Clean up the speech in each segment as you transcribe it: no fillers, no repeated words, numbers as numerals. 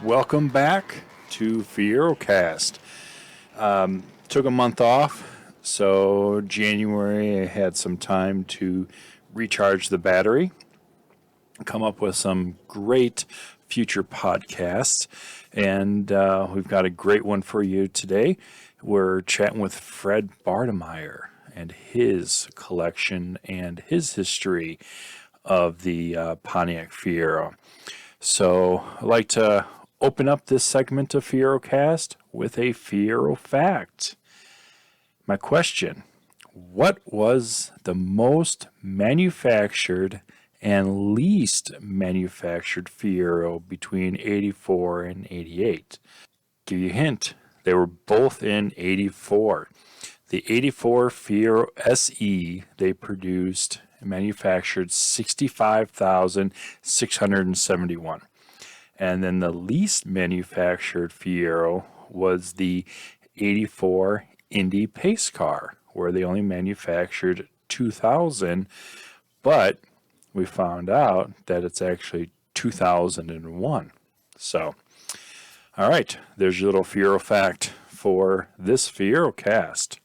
Welcome back to FieroCast. Took a month off, so January I had some time to recharge the battery, come up with some great future podcasts, and we've got a great one for you today. We're chatting with Fred Bartemeyer and his collection and his history of the Pontiac Fiero. So I'd like to open up this segment of FieroCast with a Fiero fact. My question: what was the most manufactured and least manufactured Fiero between 84 and 88? Give you a hint. They were both in 84. The 84 Fiero SE, they produced and manufactured 65,671. And then the least manufactured Fiero was the 84 Indy Pace car, where they only manufactured 2,000, but we found out that it's actually 2001. So, all right, there's your little Fiero fact for this FieroCast.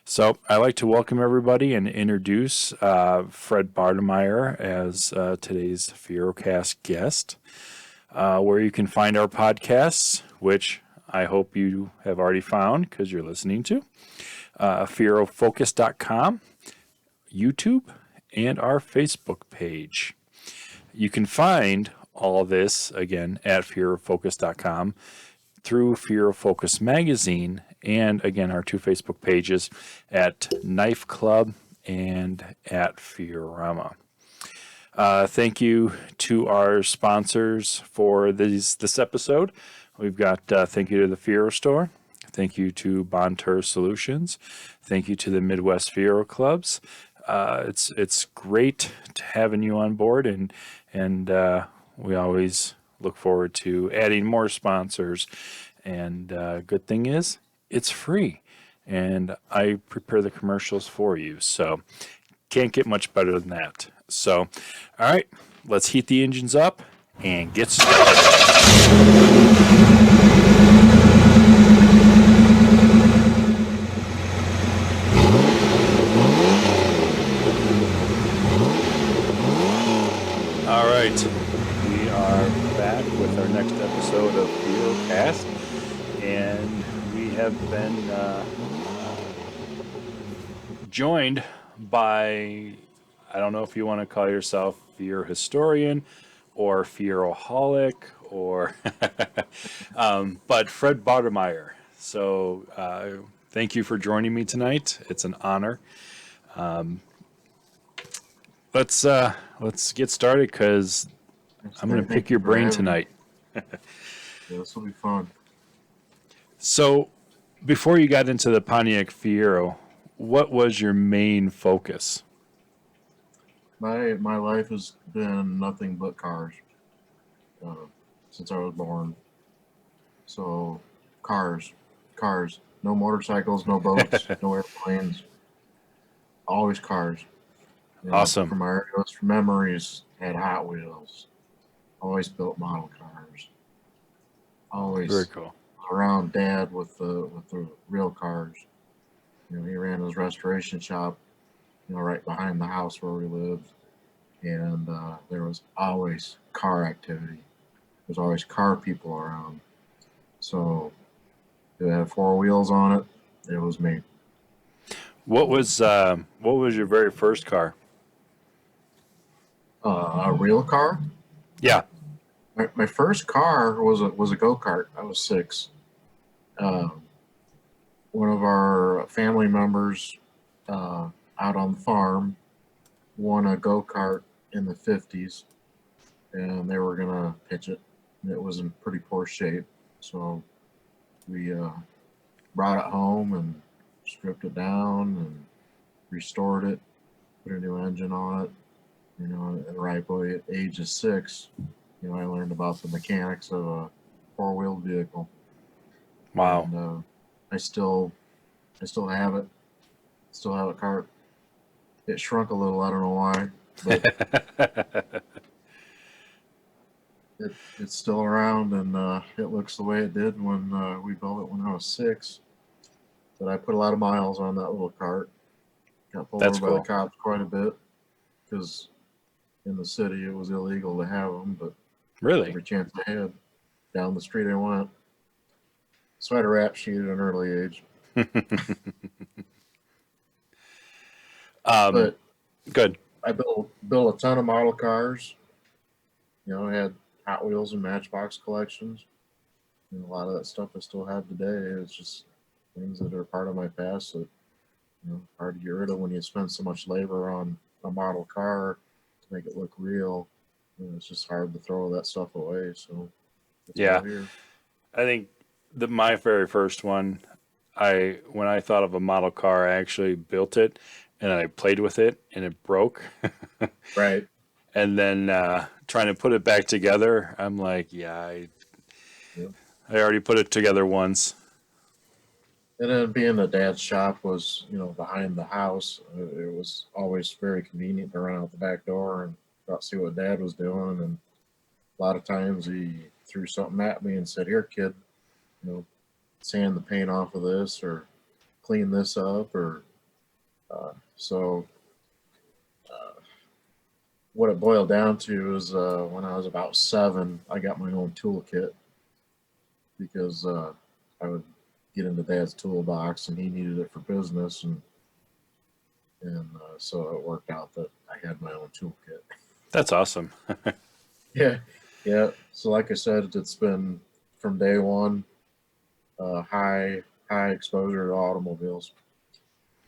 So I'd like to welcome everybody and introduce Fred Bartemeyer as today's FieroCast guest. Where you can find our podcasts, which I hope you have already found because you're listening to, FieroFocus.com, YouTube, and our Facebook page. You can find all this, again, at FieroFocus.com through Fiero Focus Magazine, and, again, our two Facebook pages at N.I.F.E Club and at Fiorama. Thank you to our sponsors for this episode. We've got thank you to the Fiero Store. Thank you to Bontour Solutions. Thank you to the Midwest Fiero Clubs. It's great to having you on board, and we always look forward to adding more sponsors. And good thing is, it's free, and I prepare the commercials for you. So can't get much better than that. So, all right, let's heat the engines up and get started. All right, we are back with our next episode of FieroCast, and we have been joined by, I don't know if you want to call yourself Fiero historian or Fieroholic or, but Fred Bartemeyer. So thank you for joining me tonight. It's an honor. Let's get started because I'm going to pick your brain tonight. Yeah, this will be fun. So before you got into the Pontiac Fiero, what was your main focus? My life has been nothing but cars since I was born. So cars, no motorcycles, no boats, no airplanes, always cars. Awesome. From my earliest memories, had Hot Wheels. Always built model cars. Always Very cool. around Dad with the real cars. He ran his restoration shop, right behind the house where we lived, and there was always car activity. There's always car people around. So if it had four wheels on it, it was me. What was your very first car? A real car? Yeah. My first car was a go-kart. I was 6. One of our family members out on the farm won a go-kart in the 50s, and they were going to pitch it. And it was in pretty poor shape, so we brought it home and stripped it down and restored it, put a new engine on it. At the right way at the age of 6, I learned about the mechanics of a four-wheeled vehicle. Wow. And, I still have it. Still have a cart. It shrunk a little. I don't know why. But it's still around, and it looks the way it did when we built it when I was 6. But I put a lot of miles on that little cart. Got pulled That's over by the cool. cops quite a bit because in the city it was illegal to have them. But Really? every chance I had, down the street I went. So I had a rap sheet at an early age. um, But Good. I built a ton of model cars. I had Hot Wheels and Matchbox collections. And a lot of that stuff I still have today. It's just things that are part of my past that hard to get rid of when you spend so much labor on a model car to make it look real. It's just hard to throw that stuff away. So it's Yeah, all here. I think my very first one, I when I thought of a model car, I actually built it and I played with it and it broke. Right. And then trying to put it back together, I'm like, yeah, Yep. I already put it together once. And then being the dad's shop was, behind the house, it was always very convenient to run out the back door and go out see what dad was doing. And a lot of times he threw something at me and said, "Here, kid, you know, sand the paint off of this or clean this up." Or so what it boiled down to is when I was about 7, I got my own toolkit because I would get into dad's toolbox and he needed it for business. And so it worked out that I had my own toolkit. That's awesome. Yeah, yeah. So like I said, it's been from day one, high exposure to automobiles,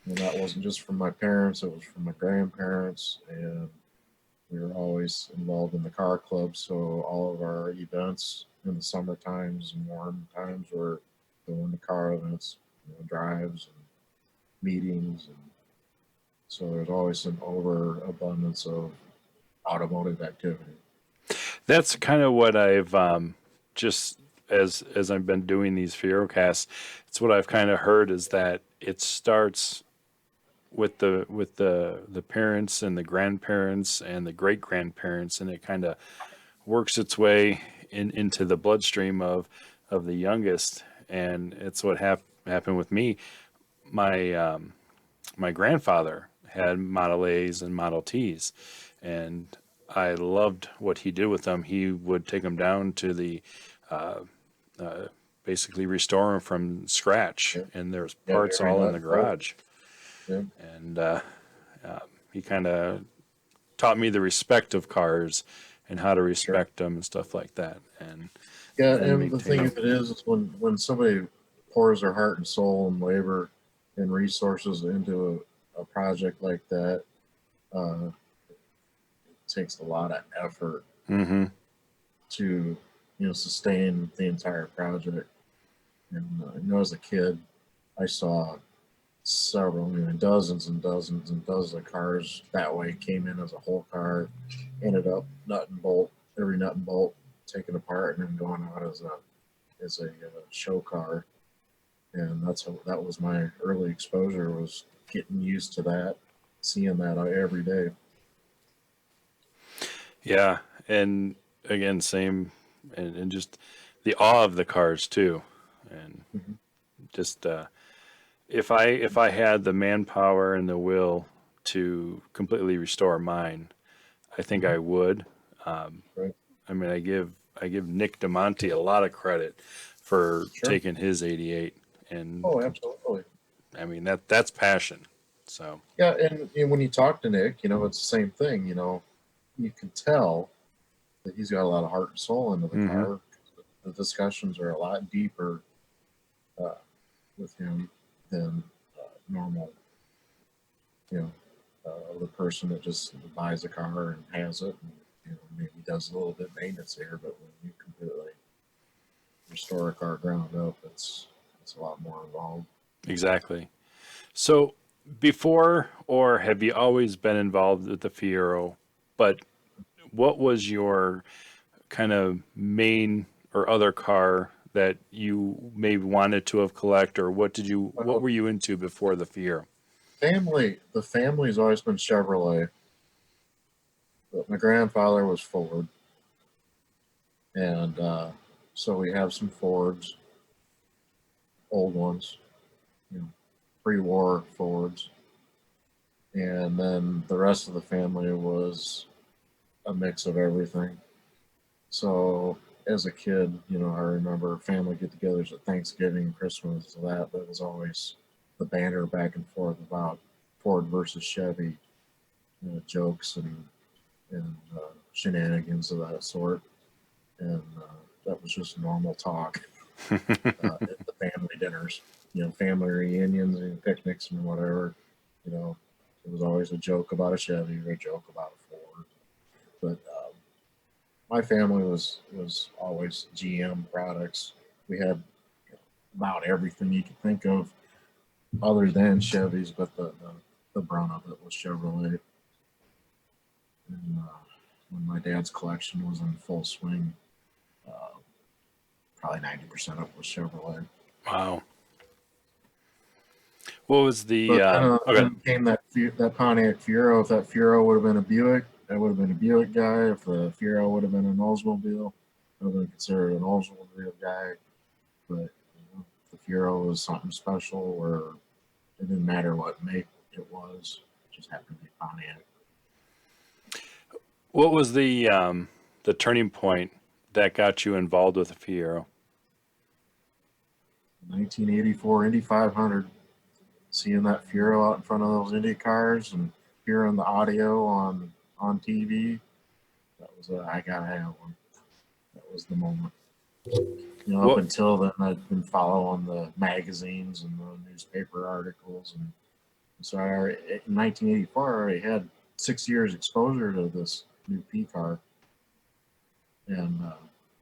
and that wasn't just from my parents; it was from my grandparents, and we were always involved in the car club. So all of our events in the summer times and warm times were going to car events, drives and meetings, and so there's always an overabundance of automotive activity. That's kind of what I've just as I've been doing these Fiero, it's what I've kind of heard is that it starts with the parents and the grandparents and the great grandparents, and it kind of works its way into the bloodstream of the youngest, and it's what happened with me. My my grandfather had Model A's and Model T's, and I loved what he did with them. He would take them down to the uh, uh, basically restore them from scratch, Yeah, and there's yeah, parts every all in nut the and bolt. garage. Yeah, And he kind of taught me the respect of cars and how to sure. respect them and stuff like that, Yeah, and and the maintain thing them. of it is when somebody pours their heart and soul and labor and resources into a project like that, it takes a lot of effort Mm-hmm. to sustain the entire project. And as a kid, I saw several, dozens and dozens and dozens of cars that way came in as a whole car, ended up nut and bolt, every nut and bolt taken apart and then going out as a show car. And that was my early exposure, was getting used to that, seeing that every day. Yeah, and again, same, and just the awe of the cars too, and Mhm. just if I had the manpower and the will to completely restore mine, I think Mhm. I would. Um, Right. I mean, I give Nick DeMonte a lot of credit for Sure. taking his '88, and Oh, absolutely. I mean that's passion. So Yeah, and when you talk to Nick, it's the same thing. You can tell that he's got a lot of heart and soul into the hmm car. The discussions are a lot deeper uh, with him than normal. You know, the person that just buys a car and has it, and maybe does a little bit of maintenance here, but when you completely restore a car ground up, it's a lot more involved. exactly. So before, or have you always been involved with the Fiero? But what was your kind of main or other car that you maybe wanted to have collect, or what Uh, were you into before the Fiero? the family's always been Chevrolet, but my grandfather was Ford, And so we have some Fords, old ones, you know, pre-war Fords. And then the rest of the family was a mix of everything. So as a kid, I remember family get-togethers at Thanksgiving, Christmas, that was always the banter back and forth about Ford versus Chevy, jokes and shenanigans of that sort, and that was just normal talk at the family dinners, family reunions and picnics and whatever. It was always a joke about a Chevy or a joke about a Ford, but my family was always GM products. We had about everything you could think of, other than Chevys, but the brunt of it was Chevrolet. And when my dad's collection was in full swing, uh, probably 90% of it was Chevrolet. Wow. What was the But okay? then came that Pontiac Fiero. If that Fiero would have been a Buick, that would have been a Buick guy. If the Fiero would have been an Oldsmobile, I would have been considered an Oldsmobile guy. But the Fiero was something special where it didn't matter what make it was, it just happened to be Pontiac. What was the turning point that got you involved with the Fiero? 1984 Indy 500, seeing that Fiero out in front of those Indy cars and hearing the audio on TV, that was I gotta have one. That was the moment. Up What until then, I'd been following the magazines and the newspaper articles, and so in 1984, I already had 6 years exposure to this new P car, and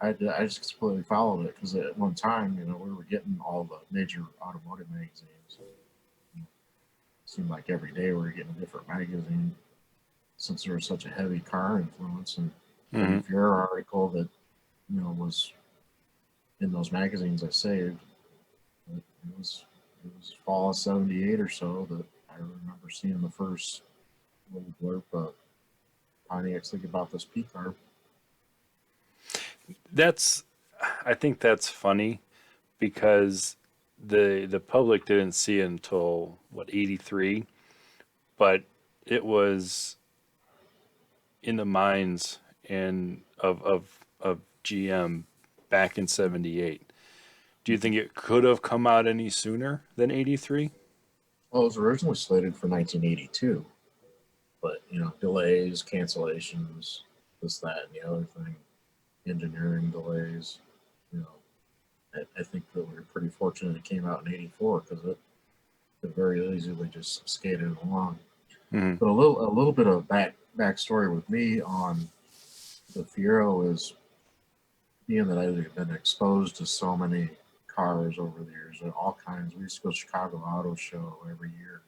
I just completely followed it because at one time, we were getting all the major automotive magazines. It seemed like every day we were getting a different magazine since there was such a heavy car influence. And every mhm. Fiero article that was in those magazines I saved, it was fall of '78 or so that I remember seeing the first little blurb of Pontiac's think about this P car. That's I think that's funny because the public didn't see it until what 83, but it was in the minds and of GM back in 78. Do you think it could have come out any sooner than 83? Well, it was originally slated for 1982, but delays, cancellations, this, that, and the other thing, engineering delays. You know, I think that we were pretty fortunate it came out in '84 because it could very easily just skated along. Mhm. But a little bit of backstory with me on the Fiero is being that I've been exposed to so many cars over the years, and all kinds. We used to go to Chicago Auto Show every year,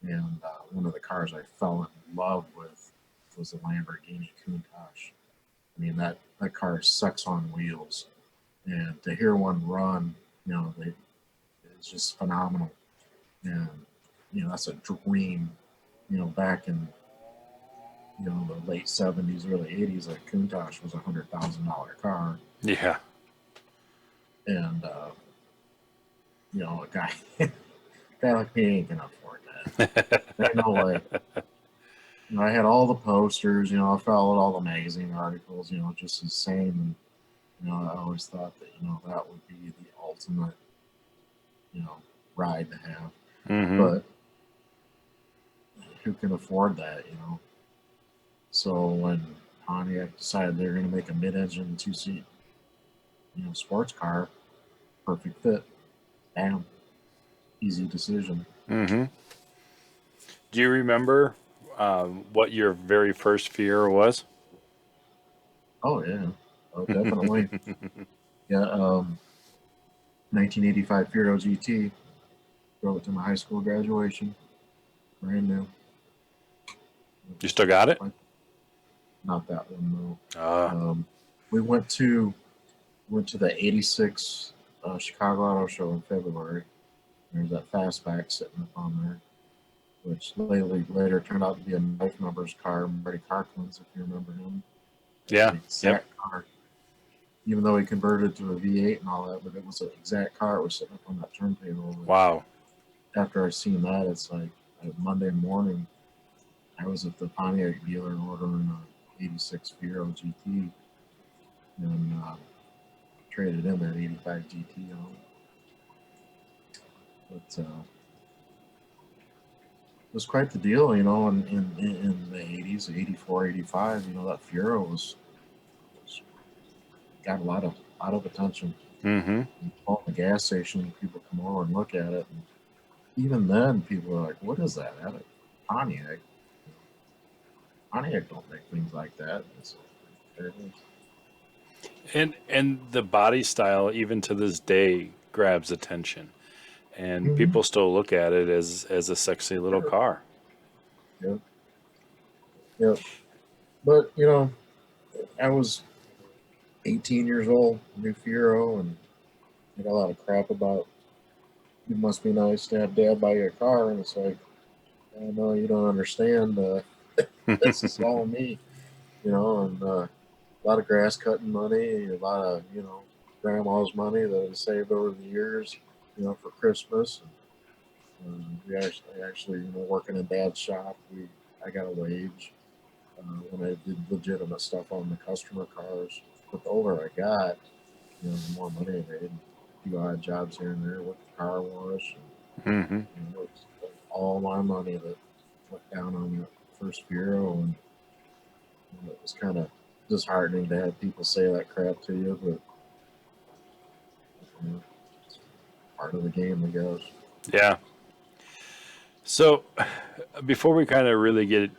and one of the cars I fell in love with was the Lamborghini Countach. I mean, that car sucks on wheels, and to hear one run, it's just phenomenal. And that's a dream. Back in the late '70s, early '80s, a Countach was $100,000 car, Yeah. and a guy like me ain't gonna afford that. Ain't no way. I had all the posters. I followed all the magazine articles. Just the same. And I always thought that that would be the ultimate you know ride to have. Hmm. But who can afford that? So when Pontiac decided they're going to make a mid-engine two-seat sports car, perfect fit. Bam, easy decision. Hmm. Do you remember what your very first Fiero was? Oh yeah, oh definitely. Yeah, 1985 Fiero GT. Drove it to my high school graduation, brand new. You still got it? Like, not that one Uh, though. We went to the '86 Chicago Auto Show in February. There's that fastback sitting up on there, which later turned out to be a N.I.F. numbers car, Marty Carklin's, if you remember him. That was yeah. the Yep. exact car. even though he converted to a V8 and all that, but it was an exact car. It was sitting up on that turntable. Wow. After I seen that, it's like Monday morning, I was at the Pontiac dealer ordering a '86 Fiero GT and traded in that '85 GT on. But it was quite the deal, you know, in the '80s, '84, '85. You know, that Fiero was got a lot of attention. Mm-hmm. All the gas station, people come over and look at it, and even then, people are like, "What is that?" That Pontiac. Pontiac don't make things like that. It's, there it is. And the body style, even to this day, grabs attention, and Mm-hmm. people still look at it as a sexy little car. Yep. Yep. But you know, I was 18 years old, new Fiero, and I got a lot of crap about it must be nice to have dad buy you a car, and it's like, oh, no, you don't understand. This is all me, you know, and a lot of grass cutting money, a lot of, you know, grandma's money that I saved over the years, you know, for Christmas. And I actually, you know, working in dad's shop, I got a wage when I did legitimate stuff on the customer cars. But the older I got, you know, the more money I made. A few odd jobs here and there with the car wash. Mm-hmm. You know, it's all my money that went down on that first bureau, and you know, it was kind of disheartening to have people say that crap to you, but you know, it's part of the game, I guess. Yeah. So, before we kind of really get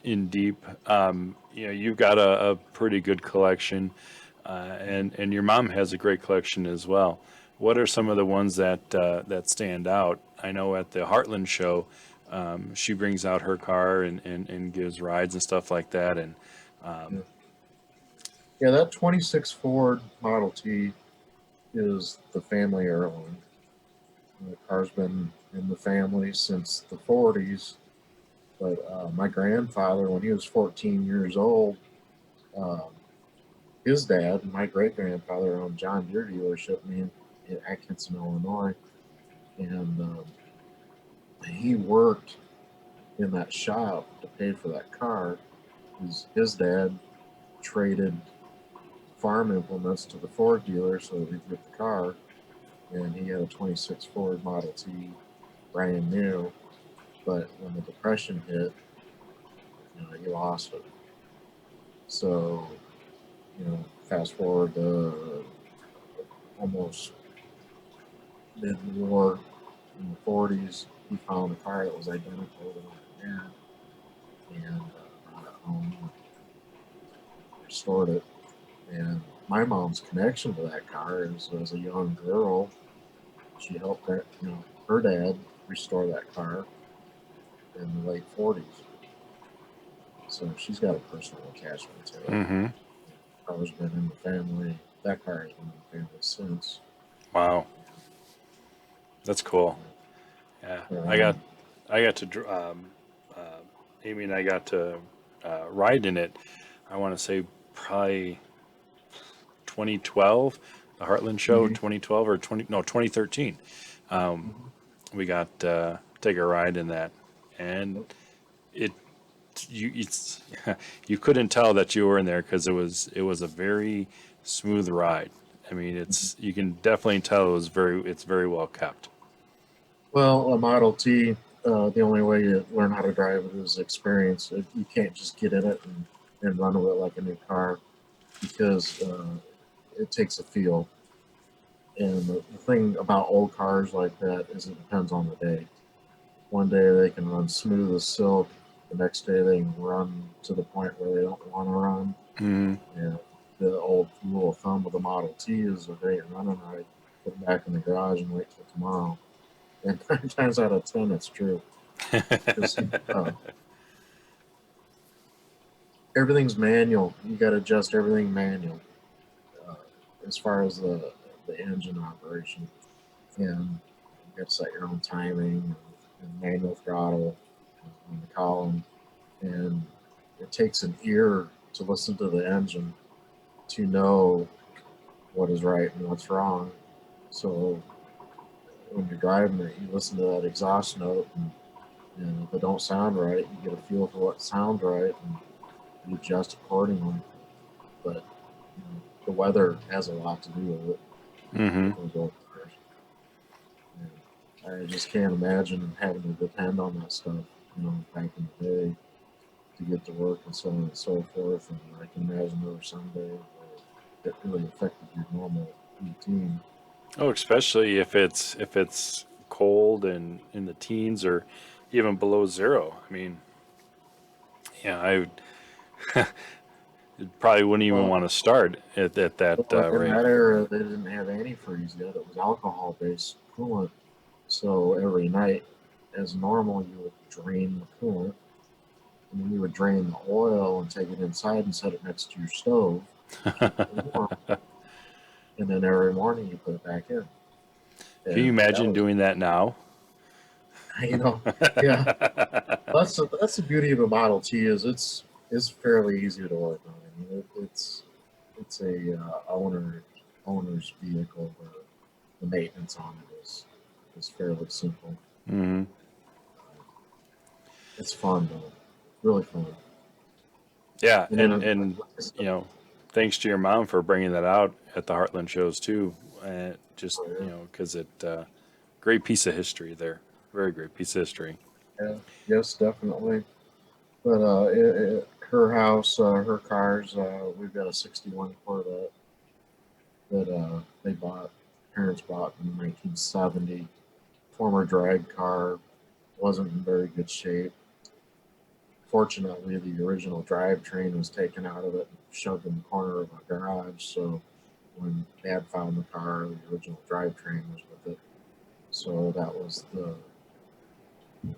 in deep, you know, you've got a pretty good collection, and your mom has a great collection as well. What are some of the ones that stand out? I know at the Heartland show, she brings out her car and gives rides and stuff like that. And Yeah, yeah, that '26 Ford Model T is the family heirloom. The car's been in the family since the '40s. But my grandfather, when he was 14 years old, um, his dad, my great grandfather, owned John Deere dealership in Atkinson, Illinois, and he worked in that shop to pay for that car. His dad traded farm implements to the Ford dealer so that he'd get the car, and he had a '26 Ford Model T, brand new. But when the Depression hit, you know, he lost it. So, you know, fast forward to almost mid-war in the '40s, he found a car that was identical to what he had, and brought it home, and restored it. And my mom's connection to that car is, as a young girl, she helped her, you know, her dad restore that car in the late '40s. So she's got a personal attachment to it. mm-hmm. Car's been in the family. That car has been in the family since. Wow, that's cool. Yeah, Um, I got to Amy and I got to ride in it. I want to say probably 2012, the Heartland show, mhm, 2012 or 2013. mhm. We got take a ride in that, and it it's you couldn't tell that you were in there because it was a very smooth ride. I mean, it's you can definitely tell it's very well kept. Well, a Model T, the only way you learn how to drive it is experience. You can't just get in it and run with it like a new car because it takes a feel. And the thing about old cars like that is it depends on the day. One day they can run smooth as silk. The next day they can run to the point where they don't want to run. Mm-hmm. And the old rule of thumb with the Model T is if they ain't running right, put it back in the garage and wait till tomorrow. And 9 times out of 10, it's true. Because everything's manual. You got to adjust everything manual uh, as far as the engine operation. And you got to set your own timing and manual throttle on the column. And it takes an ear to listen to the engine to know what is right and what's wrong. So when you're driving it, you listen to that exhaust note, and if it don't sound right, you get a feel for what sounds right, and you adjust accordingly. But the weather has a lot to do with it. Mm-hmm. With those old cars. And I just can't imagine having to depend on that stuff, back in the day to get to work and so on and so forth. And I can imagine there were some days where it really affected your normal routine. Oh, especially if it's cold and in the teens or even below zero. I mean, yeah, probably wouldn't even Well, want to start at that in rate. that era, they didn't have antifreeze yet. It was alcohol-based coolant. So every night, as normal, you would drain the coolant, and then you would drain the oil and take it inside and set it next to your stove to keep it warm. And then every morning you put it back in. Can you And that imagine was, doing that now? you know, yeah. That's the beauty of a Model T is it's fairly easy to work on. I mean, it's a owner's vehicle where the maintenance on it is fairly simple. Hmm. It's fun though, really fun. Yeah, And then, and you know, thanks to your mom for bringing that out at the Heartland shows too. Just because great piece of history there, very great piece of history. yeah, yes, definitely. But her house, her cars, we've got a '61 Corvette that parents bought in 1970. Former drag car, wasn't in very good shape. Fortunately, the original drivetrain was taken out of it and shoved in the corner of a garage. So when Dad found the car, the original drivetrain was with it. So that was the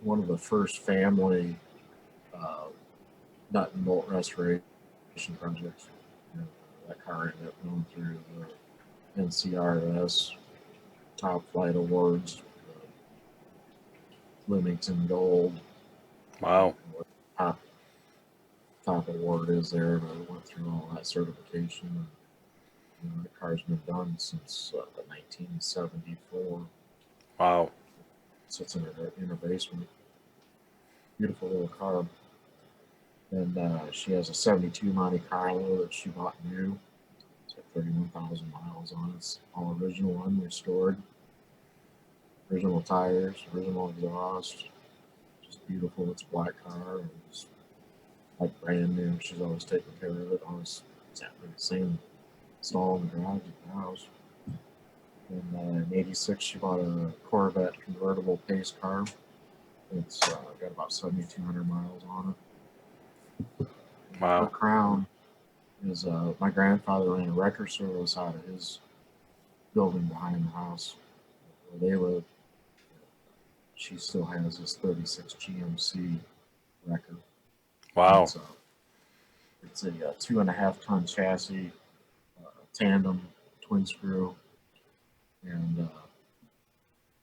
one of the first family uh, nut and bolt restoration projects. That car ended up going through the NCRS Top Flight Awards, Bloomington Gold, Wow, what top top award is there. And I went through all that certification. And, the car's been done since 1974. wow, Sits in her basement. Beautiful little car. And she has a '72 Monte Carlo that she bought new. It's got 31,000 miles on it. It's all original, unrestored. Original tires, original exhaust. Just beautiful. It's a black car. And it's like brand new. She's always taking care of it. Always exactly the same stall in the garage at the house. And in '86, she bought a Corvette convertible pace car. It's got about 7,200 miles on it. And her wow. crown is my grandfather ran a record service out of his building behind the house where they live. She still has this '36 GMC record. And Wow. it's a 2.5 ton chassis, tandem twin screw, and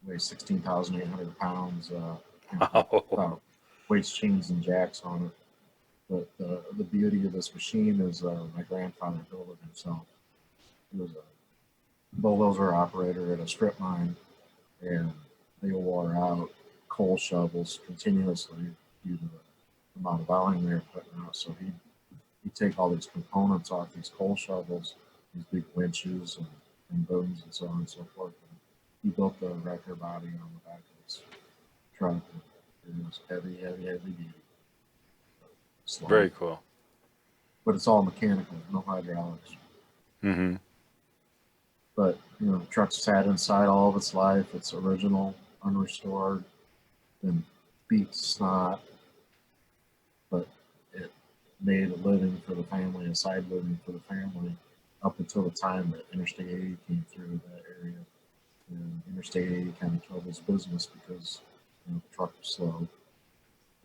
weighs 16,800 pounds. Wow. Weights, chains, and jacks on it. But the beauty of this machine is my grandfather built it himself. He was a bulldozer operator at a strip mine, and they wore out coal shovels continuously due to the amount of volume they were putting out. So he'd take all these components off these coal shovels, these big winches and booms and so on and so forth. And he built the wrecker body on the back of his truck. And it was heavy, heavy, heavy duty. Slow. Very cool. But it's all mechanical, no hydraulics. Hmm. But the truck's sat inside all of its life. It's original, unrestored, and beat snot. But it made a living for the family, a side living for the family, up until the time that Interstate 80 came through that area. And Interstate 80 kind of killed his business because the truck was slow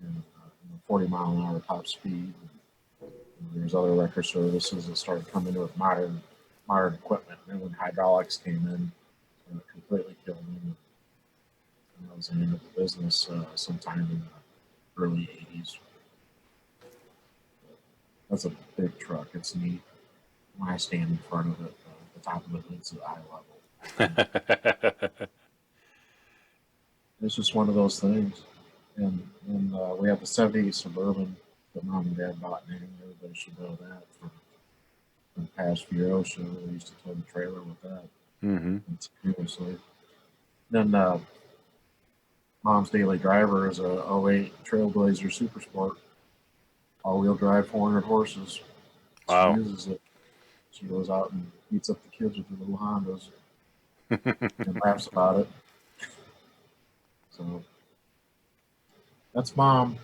and 40-mile-an-hour top speed. There's other record services that started coming in with modern equipment. And when hydraulics came in, it completely killed them. And that was the end of the business sometime in the early '80s. That's a big truck. It's neat. When I stand in front of it, the top of it hits at eye level. It's just one of those things. And we have the 78 Suburban that Mom and Dad bought in. Everybody should know that from the past Fiero show. We used to tow the trailer with that. Mm-hmm. Continuously. Then Mom's daily driver is a '08 Trailblazer Super Sport, all-wheel drive, 400 horses. Wow. She uses it. She goes out and beats up the kids with her little Hondas and laughs about it. So that's Mom.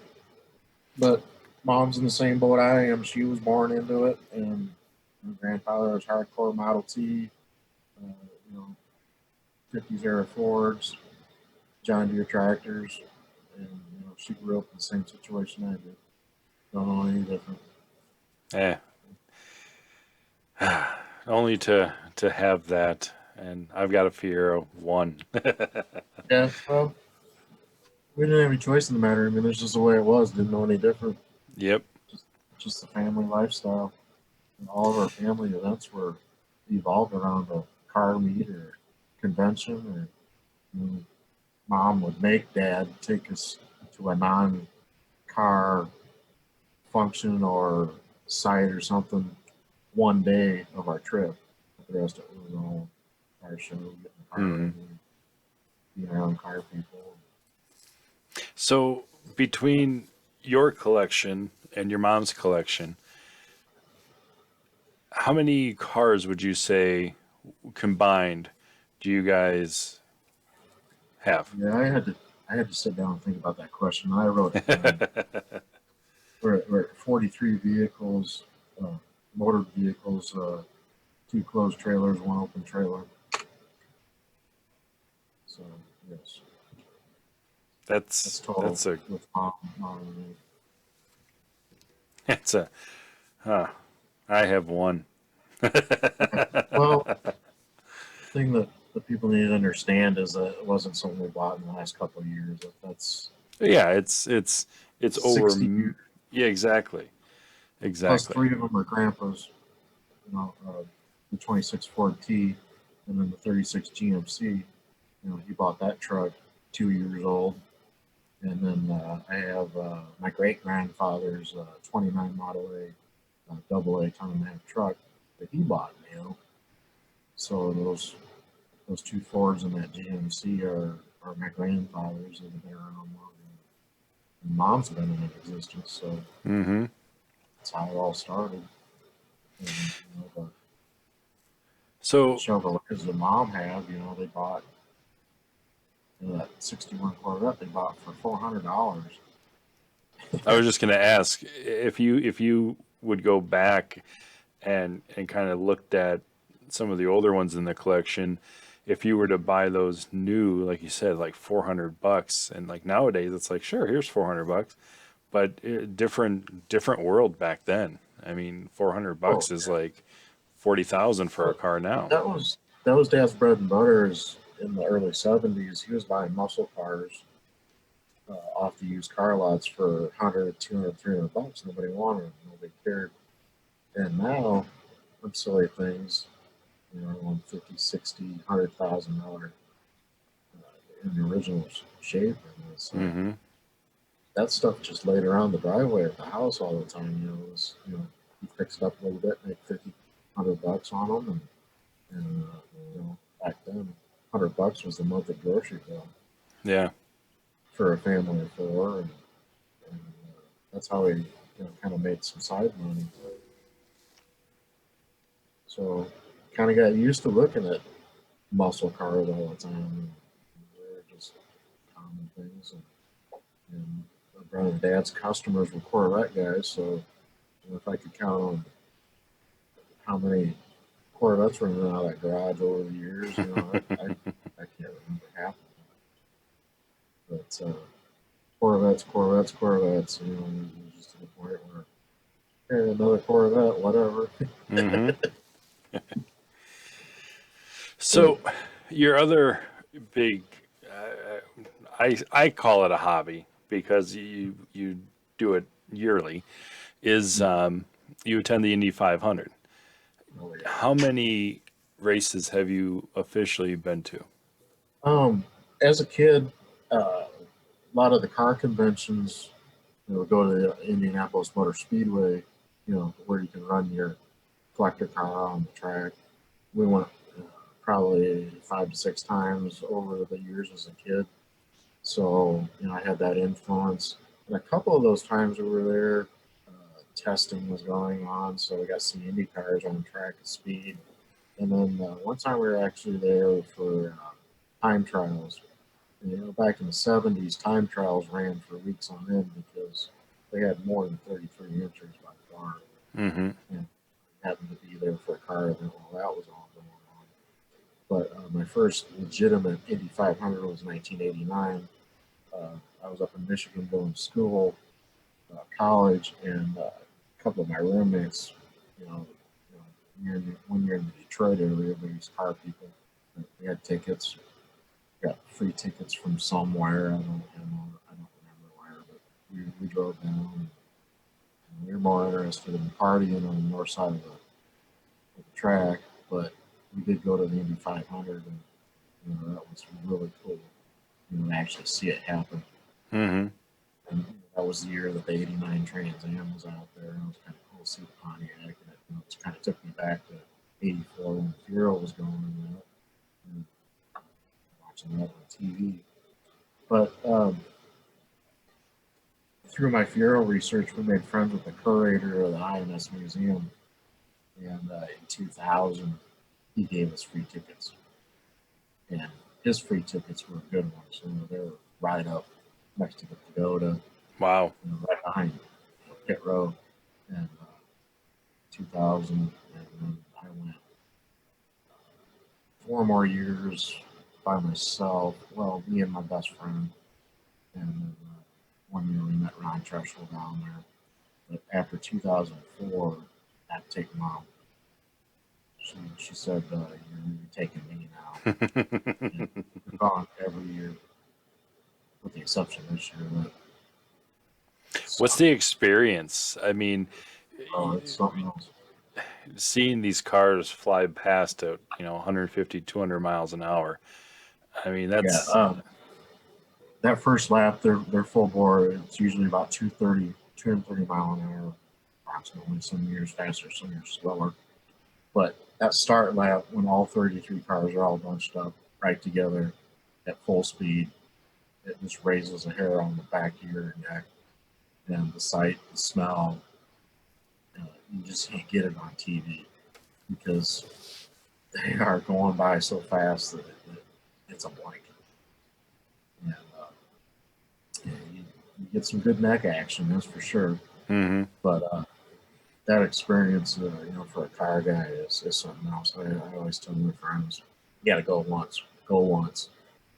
But Mom's in the same boat I am. She was born into it, and her grandfather was hardcore Model T, you know, 50s era Fords, John Deere tractors, and she grew up in the same situation I did. Don't know any different. Yeah. Only to have that, and I've got a Fiero 1. Yeah, well, we didn't have any choice in the matter. I mean, it's just the way it was. Didn't know any different. Yep. Just the family lifestyle. And all of our family events were evolved around a car meet or convention, or Mom would make Dad take us to a non-car function or site or something one day of our trip. The rest of it was all car show, getting the car ready, being around car people. So between your collection and your mom's collection, how many cars would you say combined do you guys have? Yeah, I had to sit down and think about that question. I wrote it down. We're at 43 vehicles, motor vehicles, 2 closed trailers, 1 open trailer. So yes, that's total that's a with Mom and me. that's a I have 1. Well, the thing that the people need to understand is that it wasn't something we bought in the last couple of years. That's Yeah, it's over. 60 years. Yeah, exactly. Plus Exactly. 3 of them are Grandpa's. The 26 Ford T, and then the 36 GMC. He bought that truck 2 years old. And then I have my great grandfather's 29 Model A, double A ton and a half truck that he bought. So those 2 Fords and that GMC are my grandfather's that have been around longer. And Mom's been in existence, so Mm-hmm. that's how it all started. And, the So Chevrolets that Mom had, they bought that '61 Corvette they bought for $400. I was just going to ask if you would go back and kind of looked at some of the older ones in the collection, if you were to buy those new, like you said, like $400, and like nowadays it's like, sure, here's $400, but different world back then. I mean, $400 is like 40,000 for a car now. That was Dad's bread and butter. Is in the early '70s, he was buying muscle cars off the used car lots for 100, 200, $300. Nobody wanted them. Nobody cared. And now, them silly things, on 50, 60, $100,000 in the original shape. And it's like, Mm-hmm. that stuff just laid around the driveway at the house all the time. You fix it up a little bit, make 50, $100 on them, and back then, $100 was the monthly grocery bill Yeah. for a family of 4, and that's how we kind of made some side money. So, kind of got used to looking at muscle cars all the time. They're just common things, and my brother and Dad's customers were Corvette guys, so if I could count on how many Corvettes running out of that garage over the years, I can't remember half of them. But Corvettes, just to the point where, hey, another Corvette, whatever. Mm-hmm. So your other big, I call it a hobby because you do it yearly, is you attend the Indy 500. Oh, yeah. How many races have you officially been to? As a kid, a lot of the car conventions, go to the Indianapolis Motor Speedway, where you can run your collector car on the track. We went uh, probably 5 to 6 times over the years as a kid. So, I had that influence. And a couple of those times we were there, testing was going on. So we got to see Indy cars on track at speed. And then one time we were actually there for time trials. And, back in the 70s, time trials ran for weeks on end because they had more than 33 entries by far. Mm-hmm. And happened to be there for a car event while that was all going on. But my first legitimate Indy 500 was 1989. I was up in Michigan going to school, college, and a couple of my roommates, when you're in the Detroit area, there's car people. They had tickets, got free tickets from somewhere. I don't remember where, but we drove down. And we were more interested in partying on the north side of the track, but we did go to the Indy 500, and that was really cool. To actually see it happen. Mm-hmm. And that was the year that the '89 Trans Am was out there, and it was kind of cool to see the Pontiac, and it kind of took me back to '84 when the Fiero was going on that, and watching that on TV. But through my Fiero research, we made friends with the curator of the INS Museum, and in 2000, he gave us free tickets. And his free tickets were good ones. They were right up next to the pagoda. Wow. Right behind pit road. And 2000, and then I went 4 more years by myself. Well, me and my best friend. And then, 1 year we met Ron Treschel down there. But after 2004, I had to take Mom. She said, you're taking me now. We've gone every year, with the exception this year. What's the experience? I mean, It's something else. seeing these cars fly past at 150, 200 miles an hour. I mean, that's that first lap. They're full bore. It's usually about 230 mile an hour, approximately. Some years faster, some years slower. But that start lap, when all 33 cars are all bunched up right together at full speed, it just raises a hair on the back of your neck. And the sight, the smell, you just can't get it on TV because they are going by so fast that it's a blank. And you get some good neck action, that's for sure. Mm-hmm. But that experience, for a car guy is something else. I always tell my friends, you got to go once.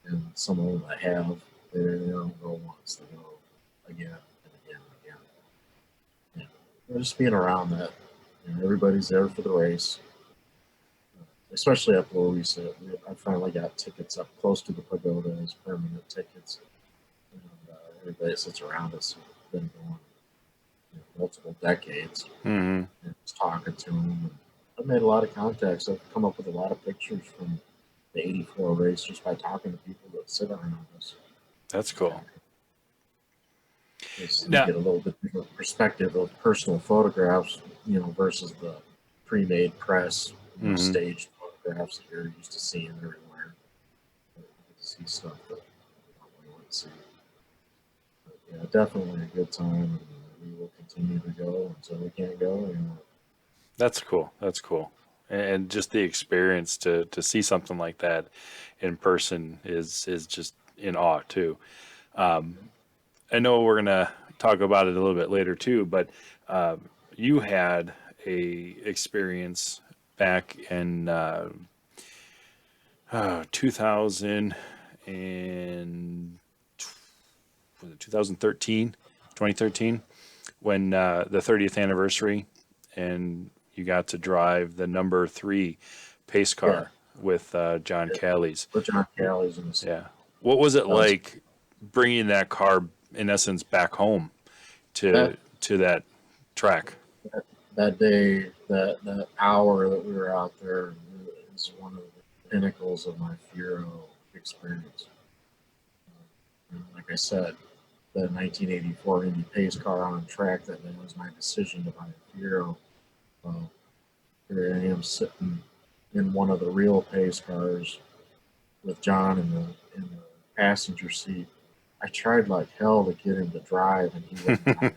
And some of them I have, they don't go once, they go again and again and again. And just being around that, everybody's there for the race, especially up where we sit. I finally got tickets up close to the pagoda as permanent tickets. And everybody sits around us has been going multiple decades. Mm-hmm. And just talking to them. And I've made a lot of contacts. I've come up with a lot of pictures from the '84 race just by talking to people that sit around us. That's cool. You Now, get a little bit different perspective of personal photographs, versus the pre-made press, mm-hmm. staged photographs that you're used to seeing everywhere. You see stuff that you don't really want to see. But yeah, definitely a good time, and we will continue to go until we can't go anymore. That's cool. That's cool. And just the experience to see something like that in person is just in awe too. I know we're gonna talk about it a little bit later too, but you had a experience back in 2000 and was it 2013, when the 30th anniversary, and you got to drive the number 3 pace car with John Calley's. With John Calley's in the Yeah. What was it like bringing that car, in essence, back home to that track? that day, that hour that we were out there, is one of the pinnacles of my Fiero experience. And like I said, the 1984 Indy pace car on track, that was my decision to buy a Fiero. Well, here I am sitting in one of the real pace cars with John in the passenger seat. I tried like hell to get him to drive, and he wouldn't drive.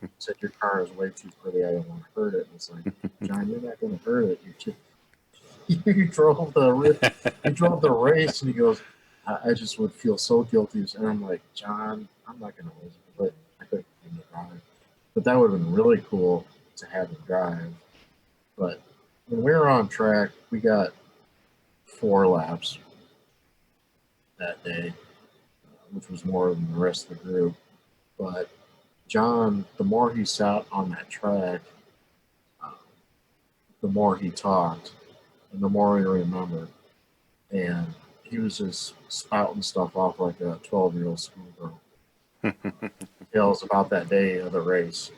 He said, "Your car is way too pretty. I don't want to hurt it." And it's like, John, you're not going to hurt it. You drove the race, and he goes, I just would feel so guilty. And I'm like, John, I'm not going to lose it, but I couldn't get him to drive. But that would have been really cool to have him drive. But when we were on track, we got 4 laps that day, which was more than the rest of the group. But John, the more he sat on that track, the more he talked, and the more he remembered. And he was just spouting stuff off like a 12-year-old schoolgirl. Tales about that day of the race.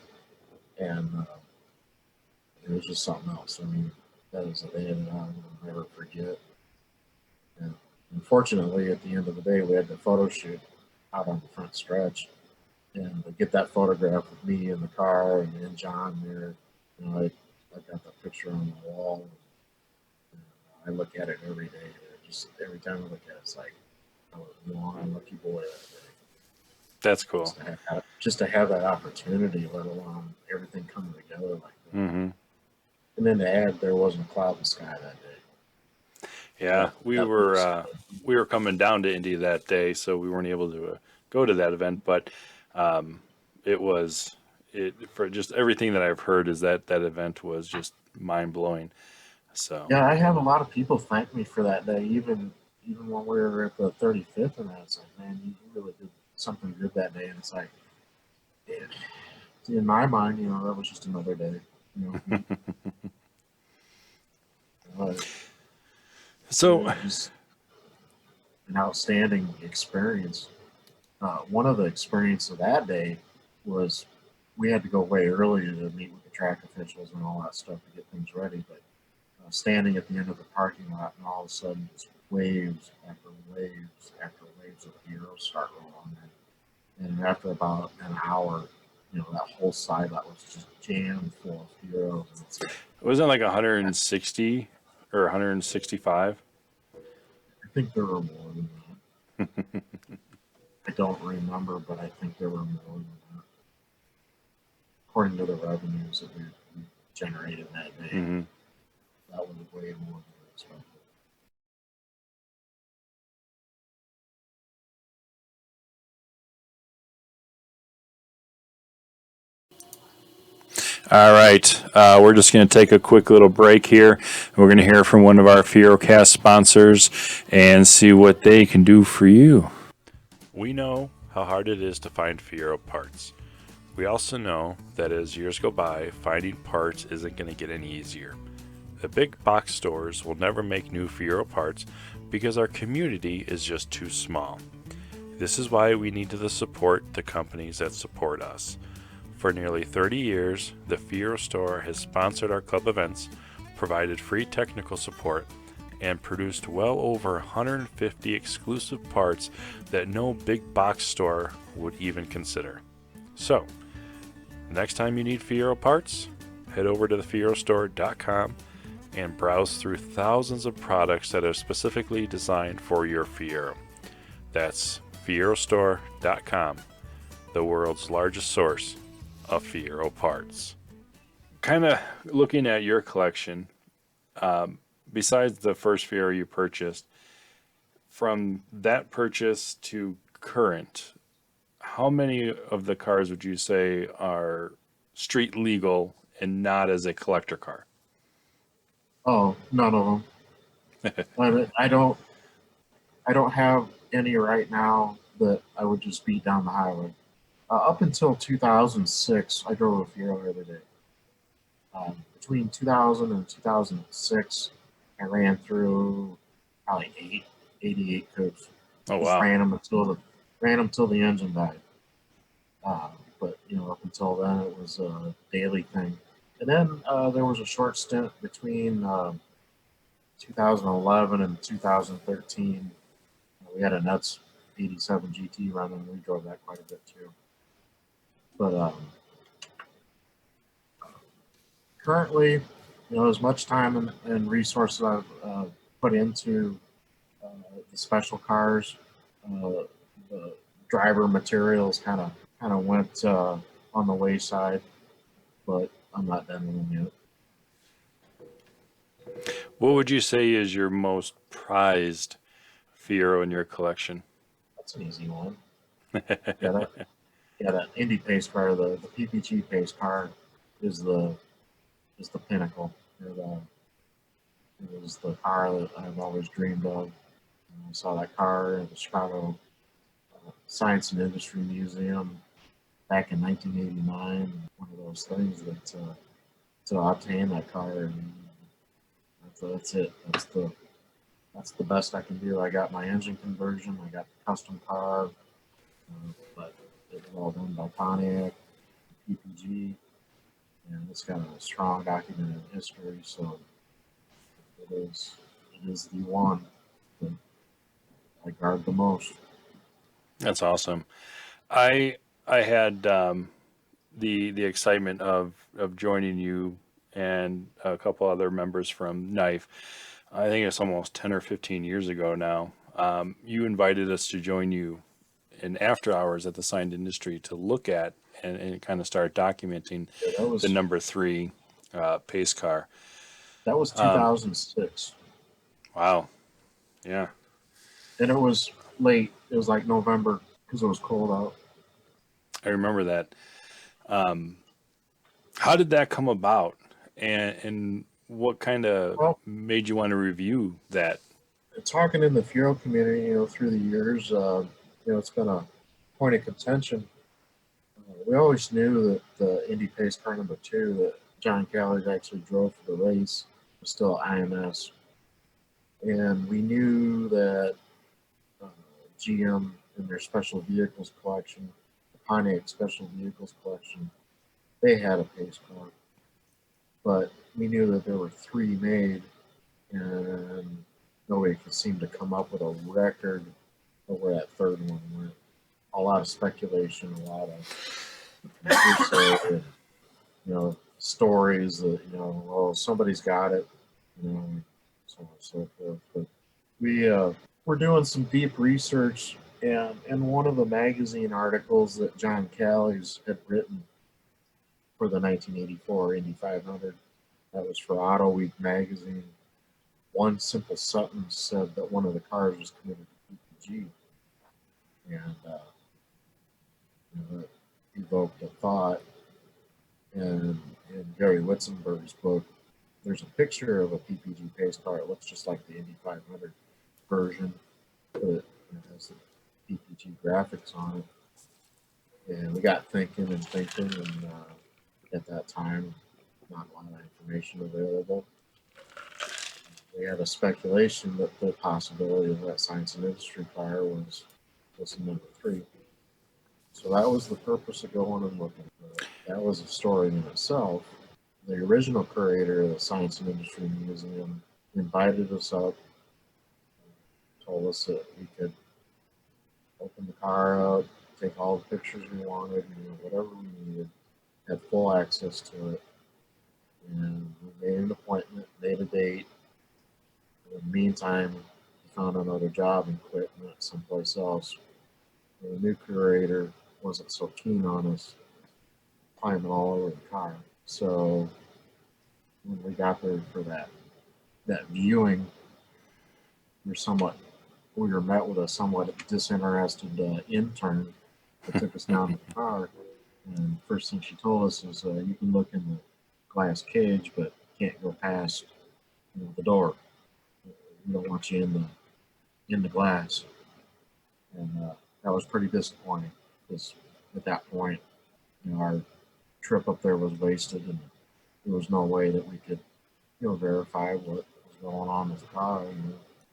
And it was just something else. I mean, that is a day that I will never forget. And unfortunately, at the end of the day, we had the photo shoot out on the front stretch. And to get that photograph with me in the car and John there, you know, I got that picture on the wall. And I look at it every day. Just every time I look at it, it's like I was one lucky boy that day. That's cool. Just to have that opportunity, let alone everything coming together like that. Mm-hmm. And then to add, there wasn't a cloud in the sky that day. Yeah, we were coming down to Indy that day, so we weren't able to go to that event. But for just everything that I've heard is that event was just mind blowing. So yeah, I have a lot of people thank me for that day, even when we were at the 35th, and it's like, man, you really did something good that day. And it's like, yeah, in my mind, you know, that was just another day. You know, so just an outstanding experience. One of the experiences of that day was we had to go way earlier to meet with the track officials and all that stuff to get things ready. But standing at the end of the parking lot, and all of a sudden, just waves after waves after waves of heroes start rolling in. And after about an hour, you know, that whole side lot was just jammed full of heroes. It wasn't like 160 or 165. I think there were more than that. I don't remember, but I think there were more than that. According to the revenues that we generated that day, Mm-hmm. that was way more than we expected. All right, we're just going to take a quick little break here. We're going to hear from one of our FieroCast sponsors and see what they can do for you. We know how hard it is to find Fiero parts. We also know that as years go by, finding parts isn't going to get any easier. The big box stores will never make new Fiero parts because our community is just too small. This is why we need to support the companies that support us. For nearly 30 years, the Fiero store has sponsored our club events, provided free technical support, and produced well over 150 exclusive parts that no big box store would even consider. So, next time you need Fiero parts, head over to thefierostore.com and browse through thousands of products that are specifically designed for your Fiero. That's fierostore.com, the world's largest source of Fiero parts. Kind of looking at your collection, besides the first Fiero you purchased, from that purchase to current, how many of the cars would you say are street legal and not as a collector car? Oh, none of them. I don't have any right now that I would just beat down the highway. Up until 2006, I drove a Fiero every day. Between 2000 and 2006, I ran through probably 88 coupes. Oh, Just wow. ran them until the engine died. But you know, up until then, it was a daily thing. And then there was a short stint between 2011 and 2013. We had a Nuts 87 GT running. We drove that quite a bit too. But currently, as much time and resources I've put into the special cars, the driver materials kind of went on the wayside, but I'm not done with them yet. What would you say is your most prized Fiero in your collection? That's an easy one. Yeah, that Indy pace car, the PPG pace car, is the pinnacle. It was the car that I've always dreamed of. I saw that car at the Chicago Science and Industry Museum back in 1989. One of those things that to obtain that car, and that's it. That's the best I can do. I got my engine conversion. I got the custom car, but it was all done by Pontiac, PPG, and it's got a strong documented history. So it is the one that I guard the most. That's awesome. I had the excitement of joining you and a couple other members from N.I.F.E. I think it's almost 10 or 15 years ago now. You invited us to join you in after hours at the Signed Industry to look at and kind of start documenting the number 3 pace car. That was 2006. Wow. Yeah. And it was late. It was like November because it was cold out. I remember that. How did that come about? And what kind of made you want to review that? Talking in the Fiero community, through the years, it's been a point of contention. We always knew that the Indy Pace Car number 2 that John Callers actually drove for the race was still IMS. And we knew that GM in their special vehicles collection, the Pontiac special vehicles collection, they had a pace car. But we knew that there were 3 made, and nobody could seem to come up with a record of where that 3rd one went. A lot of speculation, a lot of stories that, somebody's got it, so on and so forth. But we're doing some deep research, and in one of the magazine articles that John Callies had written for the 1984 Indy 500, that was for Auto Week magazine, one simple sentence said that one of the cars was committed to PPG, and that evoked a thought. And in Gary Witzenberg's book, there's a picture of a PPG pace car. It looks just like the Indy 500 version, but it has the PPG graphics on it. And we got thinking, and at that time, not a lot of information available. We had a speculation that the possibility of that Science and Industry car was number 3. So that was the purpose of going and looking for it. That was a story in itself. The original curator of the Science and Industry Museum invited us up, told us that we could open the car out, take all the pictures we wanted, whatever we needed, had full access to it. And we made an appointment, made a date. In the meantime, he found another job and quit and went someplace else. And the new curator wasn't so keen on us climbing all over the car. So when we got there for that viewing, we were met with a somewhat disinterested intern that took us down to the car. And first thing she told us is, you can look in the glass cage, but can't go past the door. We don't want you in the glass. And that was pretty disappointing, because at that point, our trip up there was wasted, and there was no way that we could, verify what was going on with the car.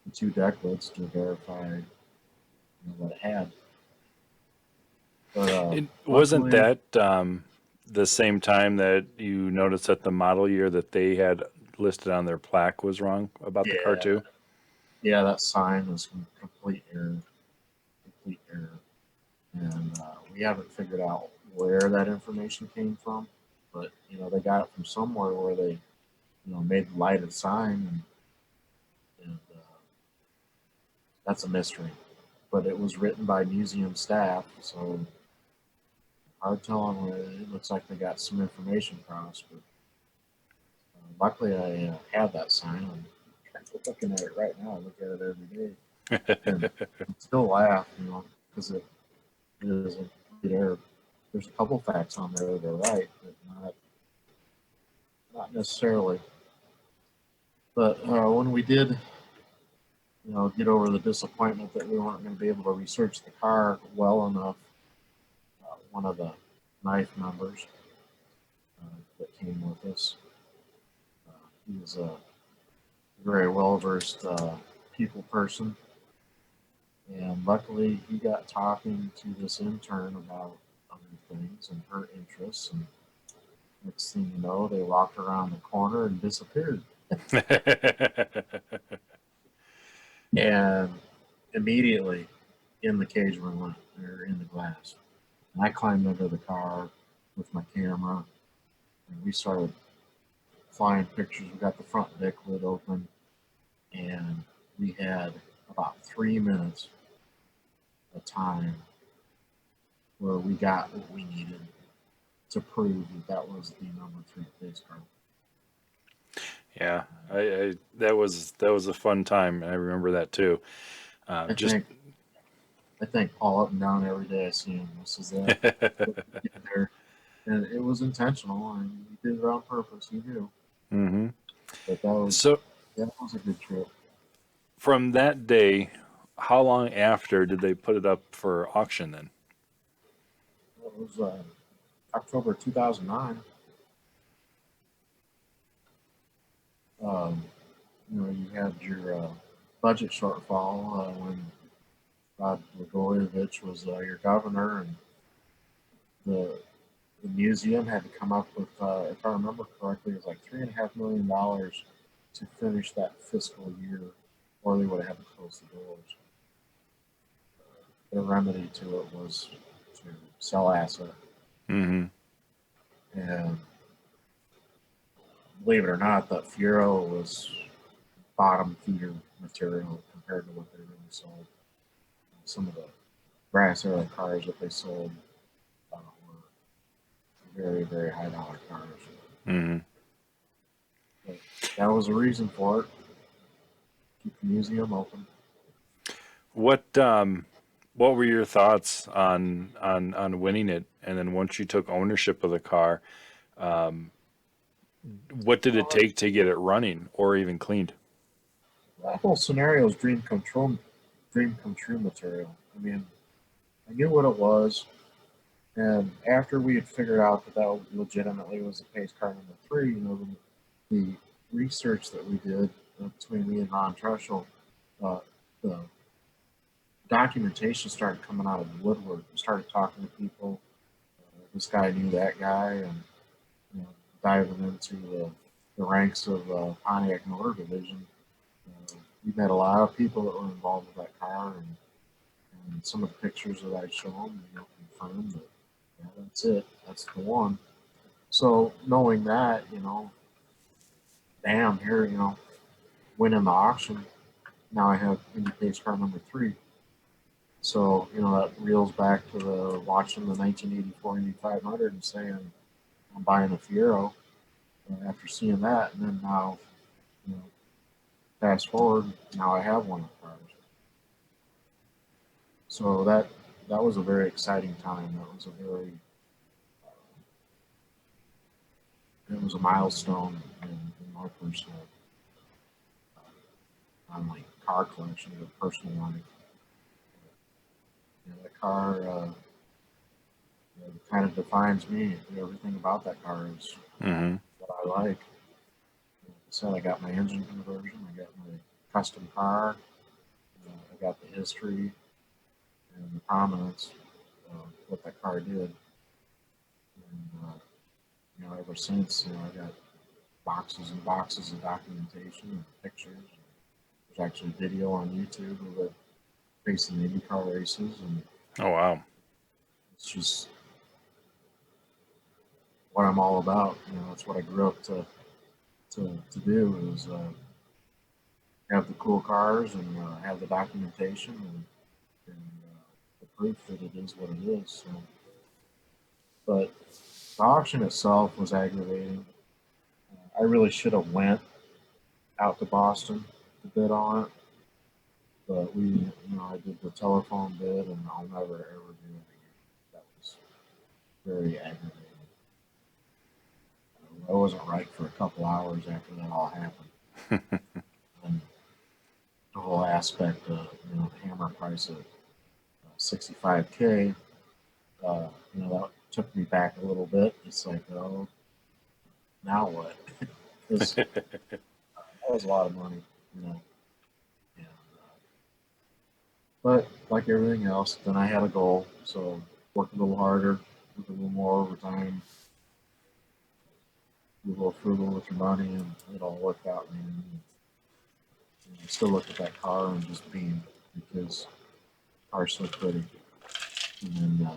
The 2 deck lids to verify what it had. But wasn't that the same time that you noticed that the model year that they had listed on their plaque was wrong about the car Yeah, too? yeah, that sign was complete error, complete error, and we haven't figured out where that information came from. But they got it from somewhere where they made the lighted sign, and that's a mystery. But it was written by museum staff, so hard telling where it looks like they got some information across. But luckily, I had that sign. I'm looking at it right now. I look at it every day, and I still laugh, because it is a complete error. There's a couple facts on there that are right, but not necessarily. But when we did, get over the disappointment that we weren't going to be able to research the car well enough, one of the N.I.F.E members that came with us, he was a very well-versed people person, and luckily he got talking to this intern about other things and her interests, and next thing you know, they walked around the corner and disappeared. And immediately in the cage we went, or in the glass. And I climbed under the car with my camera, and we started flying pictures. We got the front deck lid open, and we had about 3 minutes of time where we got what we needed to prove that was the number 3 pace car. Yeah, I that was a fun time. I remember that too. I Just think I thank Paul up and down every day I see him. This is that. Get there. And it was intentional, and he did it on purpose. He knew. hmm But that was So a good trip. from that day, how long after did they put it up for auction then? It was October 2009. Um, you had your budget shortfall when Rod Blagojevich was your governor, and the museum had to come up with, if I remember correctly, it was like $3.5 million to finish that fiscal year, or they would have had to close the doors. The remedy to it was to sell asset, hmm and believe it or not, that Fiero was bottom feeder material compared to what they really sold. Some of the brass era cars that they sold were very, very high dollar cars. hmm But that was a reason for it. Keep the museum open. What were your thoughts on winning it? And then once you took ownership of the car, what did it take to get it running or even cleaned? That whole scenario is dream come true material. I mean, I knew what it was, and after we had figured out that legitimately was the pace car number 3, the research that we did between me and Ron Trushell, the documentation started coming out of the woodwork. We started talking to people. This guy knew that guy, and diving into the ranks of Pontiac Motor Division. We met a lot of people that were involved with that car, and some of the pictures that I showed them, confirmed that that's it, that's the one. So knowing that, damn, here, winning the auction, now I have Indy Pace car number 3. So, that reels back to the watching the 1984 Indy 500 and saying, I'm buying a Fiero after seeing that. And then now, fast forward, now I have one of the cars. So that was a very exciting time. It was a milestone in my personal, not only car collection, but personal life. That car kind of defines me. Everything about that car is hmm what I like. So I got my engine conversion, I got my custom car, I got the history and the prominence of what that car did. And, ever since, I got boxes and boxes of documentation and pictures. There's actually video on YouTube of it racing IndyCar races, and Oh, wow. it's just what I'm all about. You know, that's what I grew up to do is have the cool cars and have the documentation and the proof that it is what it is. So, but the auction itself was aggravating. I really should have went out to Boston to bid on it, but I did the telephone bid, and I'll never ever do it again. That was very aggravating. I wasn't right for a couple hours after that all happened. And the whole aspect of the hammer price of 65K, that took me back a little bit. It's like, oh, now what? Because that was a lot of money, you know. And, but like everything else, then I had a goal, so worked a little harder, worked a little more overtime, be a little frugal with your money, and it all worked out, man. And I still look at that car and just beam because the car's so pretty. And then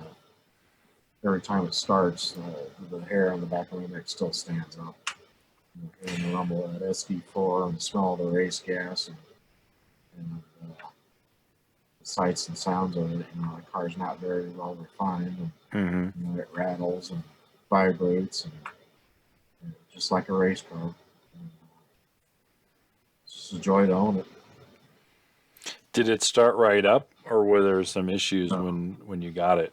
every time it starts, the hair on the back of my neck still stands up. Hearing the rumble of that SD4 and the smell of the race gas and the sights and sounds of it. The car's not very well refined, and Mm-hmm. it rattles and vibrates, and just like a race car. And, it's just a joy to own it. Did it start right up, or were there some issues No, when you got it?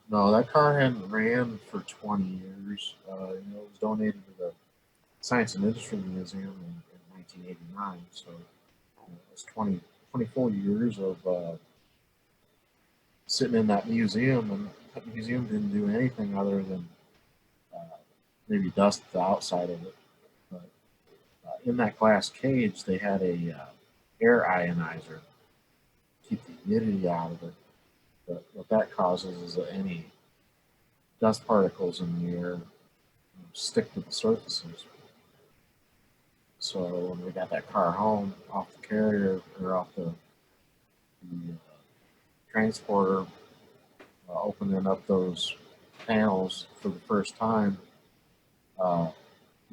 no, that car hadn't ran for 20 years. It was donated to the Science and Industry Museum in 1989, so it was 20 full years of sitting in that museum, and that museum didn't do anything other than uh, maybe dust the outside of it. But in that glass cage, they had a air ionizer to keep the humidity out of it. But what that causes is that any dust particles in the air stick to the surfaces. So when we got that car home off the carrier or off the transporter, opening up those panels for the first time, uh,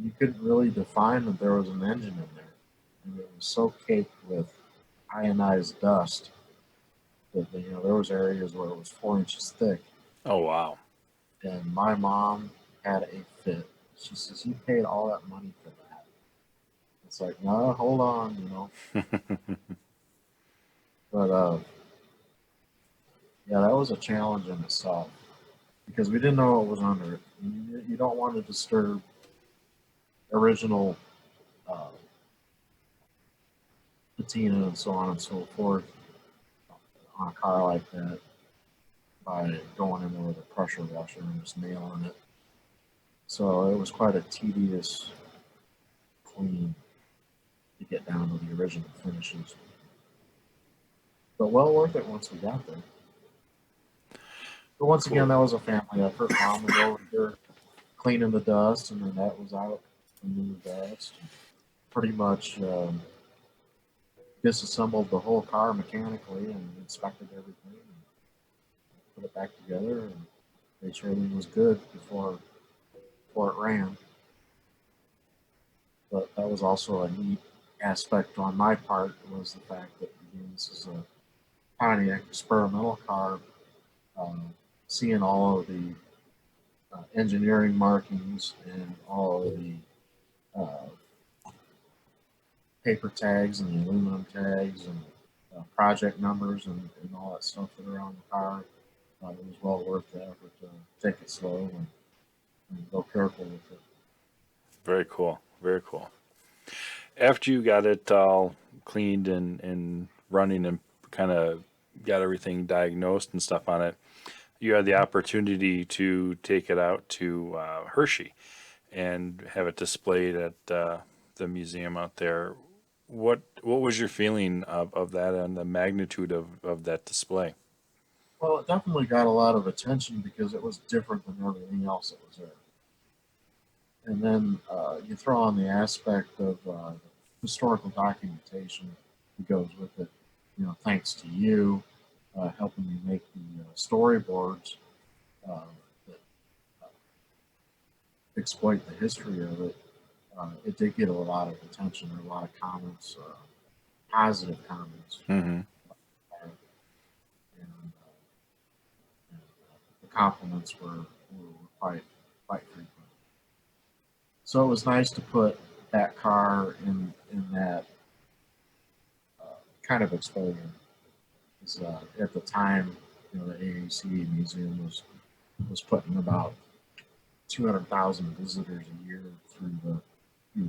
you couldn't really define that there was an engine in there. And it was so caked with ionized dust that there was areas where it was 4 inches thick. Oh, wow. And my mom had a fit. She says, "You paid all that money for that." It's like, no, hold on. But yeah, that was a challenge in itself because we didn't know what was under it. You don't want to disturb original uh, patina and so on and so forth on a car like that by going in there with a pressure washer and just nailing it. So it was quite a tedious clean to get down to the original finishes. But well worth it once we got there. But once again, Cool. that was a family effort. Mom was over here cleaning the dust, and then that was out cleaning the dust. Pretty much disassembled the whole car mechanically and inspected everything and put it back together and made sure everything was good before it ran. But that was also a neat aspect on my part was the fact that again, this is a Pontiac experimental car. Seeing all of the engineering markings and all of the uh, paper tags and the aluminum tags and project numbers and all that stuff that are on the car. It was well worth the effort to take it slow and go careful with it. Very cool. Very cool. After you got it all cleaned and running and kind of got everything diagnosed and stuff on it, you had the opportunity to take it out to Hershey and have it displayed at the museum out there. What was your feeling of that and the magnitude of that display? Well, it definitely got a lot of attention because it was different than everything else that was there. And then you throw on the aspect of historical documentation that goes with it. You know, thanks to you helping me make the storyboards that exploit the history of it. It did get a lot of attention. There were a lot of comments, positive comments, Mm-hmm. and, the compliments were quite frequent. So it was nice to put that car in that kind of exposure. Because at the time, you know, the AAC museum was putting about 200,000 visitors a year through the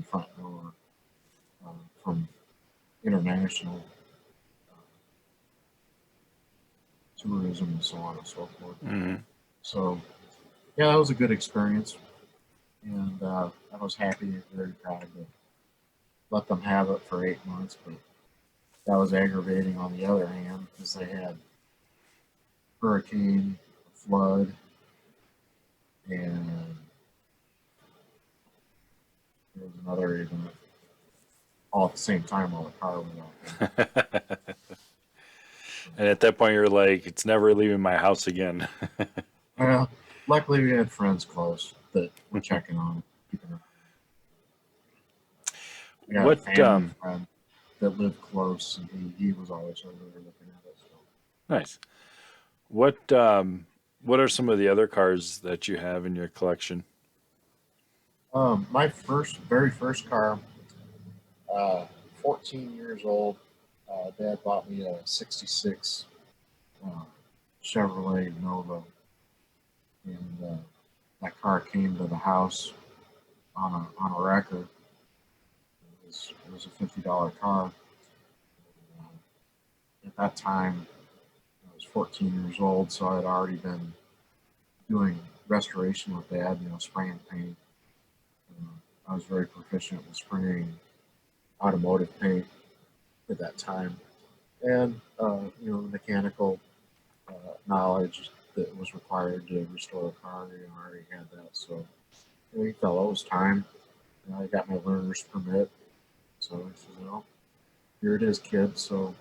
front door from international tourism and so on and so forth. Mm-hmm. So yeah, that was a good experience, and I was happy and very proud to let them have it for 8 months. But that was aggravating on the other hand because they had hurricane, flood, and there was another event all at the same time while the car was out there. And at that point, you're like, it's never leaving my house again. Well, luckily we had friends close that were checking on it, keeping it. We got a What family friend that lived close, and he was always over there looking at it. So. Nice. What are some of the other cars that you have in your collection? My very first car, 14 years old, Dad bought me a '66 uh, Chevrolet Nova, and that car came to the house on a record. It was a $50 car. At that time, I was 14 years old, so I'd already been doing restoration with Dad, you know, spraying paint. I was very proficient with spraying automotive paint at that time, and you know, the mechanical knowledge that was required to restore a car. You know, I already had that, so you know, he felt it was time. You know, I got my learner's permit, so he says, "Well, here it is, kid. So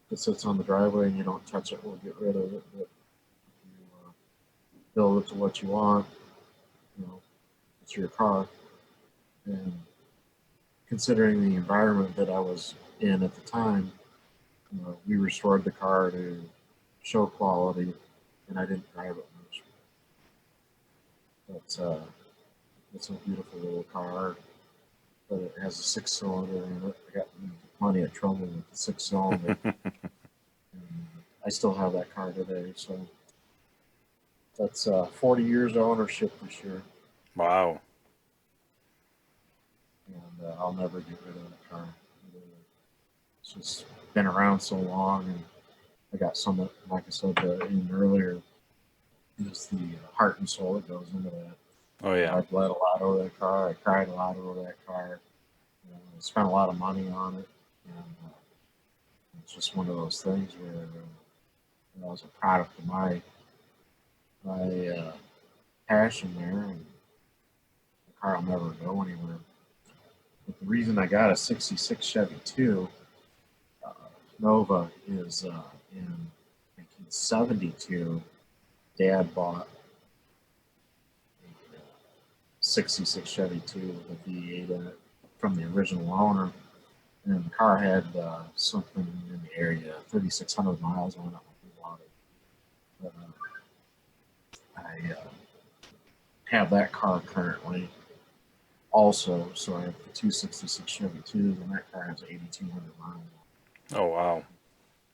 if it sits on the driveway and you don't touch it, we'll get rid of it. But if you build it to what you want, you know, it's your car." And considering the environment that I was in at the time, you know, we restored the car to show quality, and I didn't drive it much. But it's a beautiful little car, but it has a 6-cylinder in it. I got plenty of trouble with the 6-cylinder. I still have that car today, so that's 40 years of ownership this year, Wow. and I'll never get rid of that car. It's just been around so long, and I got so much, like I said even earlier, is the heart and soul that goes into that. Oh yeah. I bled a lot over that car. I cried a lot over that car. You know, I spent a lot of money on it, and it's just one of those things where you know, it's a product of my passion there, and the car will never go anywhere. But the reason I got a '66 Chevy 2 Nova is in 1972, Dad bought a '66 Chevy 2 with a V8 in it from the original owner, and the car had something in the area, 3,600 miles on it when we bought it. But, I have that car currently also, so I have the 266 Chevy 2s, and that car has 8,200 miles. Oh wow.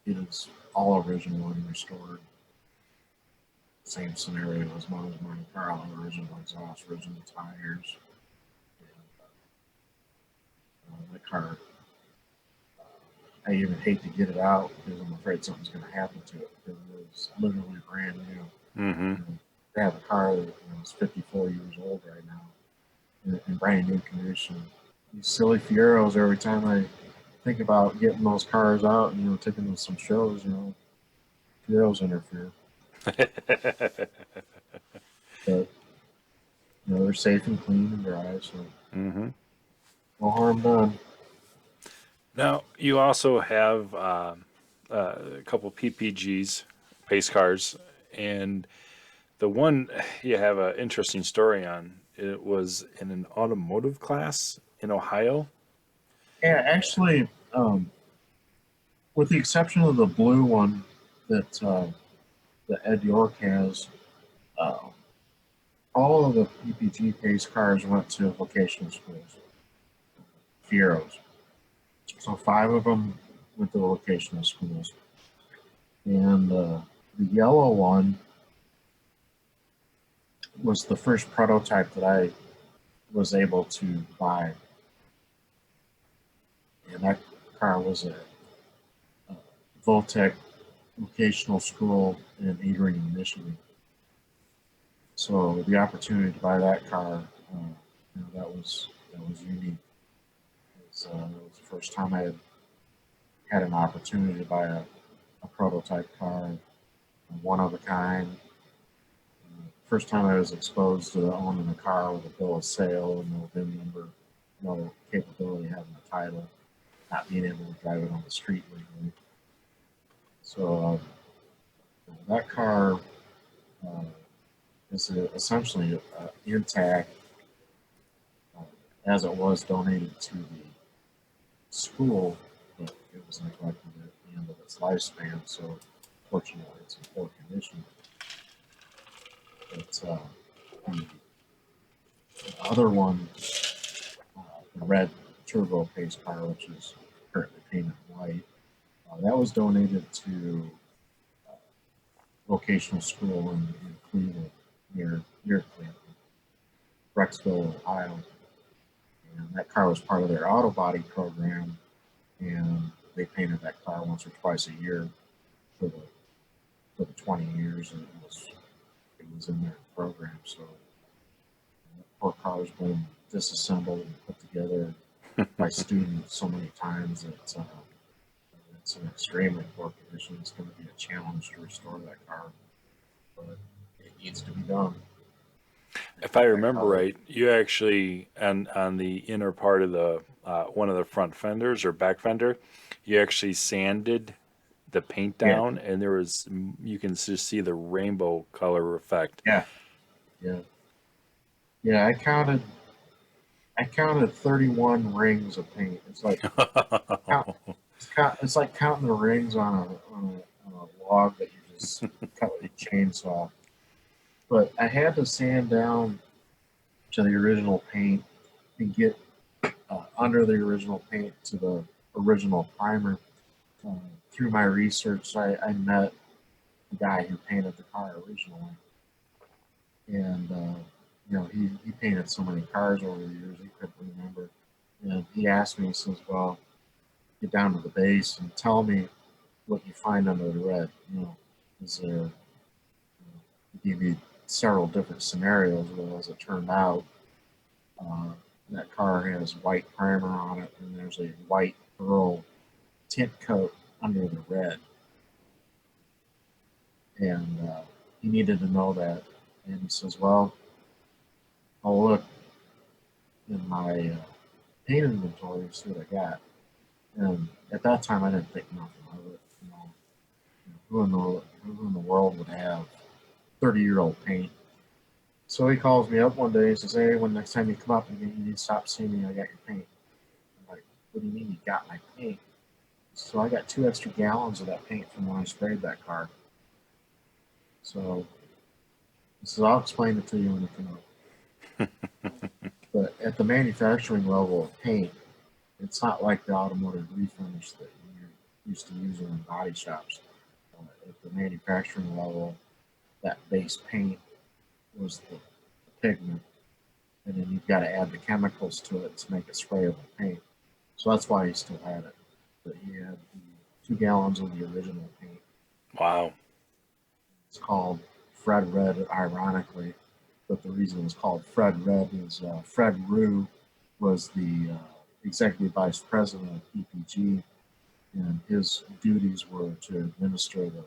It is all original and restored. Same scenario as mine. Mine car, all original exhaust, original tires. And, the car, I even hate to get it out because I'm afraid something's going to happen to it because it was literally brand new. Mm-hmm. I have a car that is 54 years old right now in brand new condition. These silly Fieros, every time I think about getting those cars out and, you know, taking them to some shows, you know, Fieros interfere. But they're safe and clean and dry, so Hmm. no harm done. Now, you also have a couple PPGs, pace cars, and the one you have an interesting story on. It was in an automotive class in Ohio. Yeah, actually, with the exception of the blue one that Ed York has, uh, all of the PPG pace cars went to vocational schools, Fieros. So five of them went to vocational schools, and the yellow one was the first prototype that I was able to buy, and that car was a Voltec vocational school in Adrian, Michigan. So the opportunity to buy that car, that was unique. It was the first time I had an opportunity to buy a prototype car, one of a kind. First time I was exposed to owning a car with a bill of sale, no VIN number, no capability of having a title, not being able to drive it on the street legally. So that car uh, is essentially intact, uh, as it was donated to the school, but it was neglected at the end of its lifespan. So fortunately, it's in poor condition. But the other one, the red turbo pace car, which is currently painted white, that was donated to vocational school in Cleveland, near Cleveland, Brecksville, Ohio. And that car was part of their auto body program, and they painted that car once or twice a year for the 20 years, and it was in their program. So that poor car's been disassembled and put together by students so many times that it's in extremely poor condition. It's going to be a challenge to restore that car, but it needs to be done. If I That remember car, right, you actually on the inner part of the one of the front fenders or back fender, you actually sanded the paint yeah, down, and there was you can just see the rainbow color effect. yeah, yeah, yeah. I counted 31 rings of paint. Count, it's like counting the rings on a log that you just cut with a chainsaw. But I had to sand down to the original paint and get under the original paint to the original primer. Uh, Through my research, I met the guy who painted the car originally, and he painted so many cars over the years he couldn't remember. And he asked me, he says, "Well, get down to the base and tell me what you find under the red. Is there?" He gave me several different scenarios. Well, as it turned out, uh, that car has white primer on it, and there's a white pearl tint coat under the red. And he needed to know that. And he says, "Well, I'll look in my paint inventory and see what I got." And at that time, I didn't think nothing of it. Who in the world would have 30-year-old paint? So he calls me up one day and says, "Hey, when next time you come up, you need to stop seeing me. I got your paint." I'm like, "What do you mean you got my paint?" So I got 2 extra gallons of that paint from when I sprayed that car. So he says, "I'll explain it to you when you come up." But at the manufacturing level of paint, it's not like the automotive refinish that you're used to using in body shops. At the manufacturing level, that base paint was the pigment, and then you've got to add the chemicals to it to make it sprayable paint. So that's why he still had it. But he had the 2 gallons of the original paint. Wow. It's called Fred Red, ironically, but the reason it was called Fred Red is Fred Rue was the executive vice president of PPG, and his duties were to administer the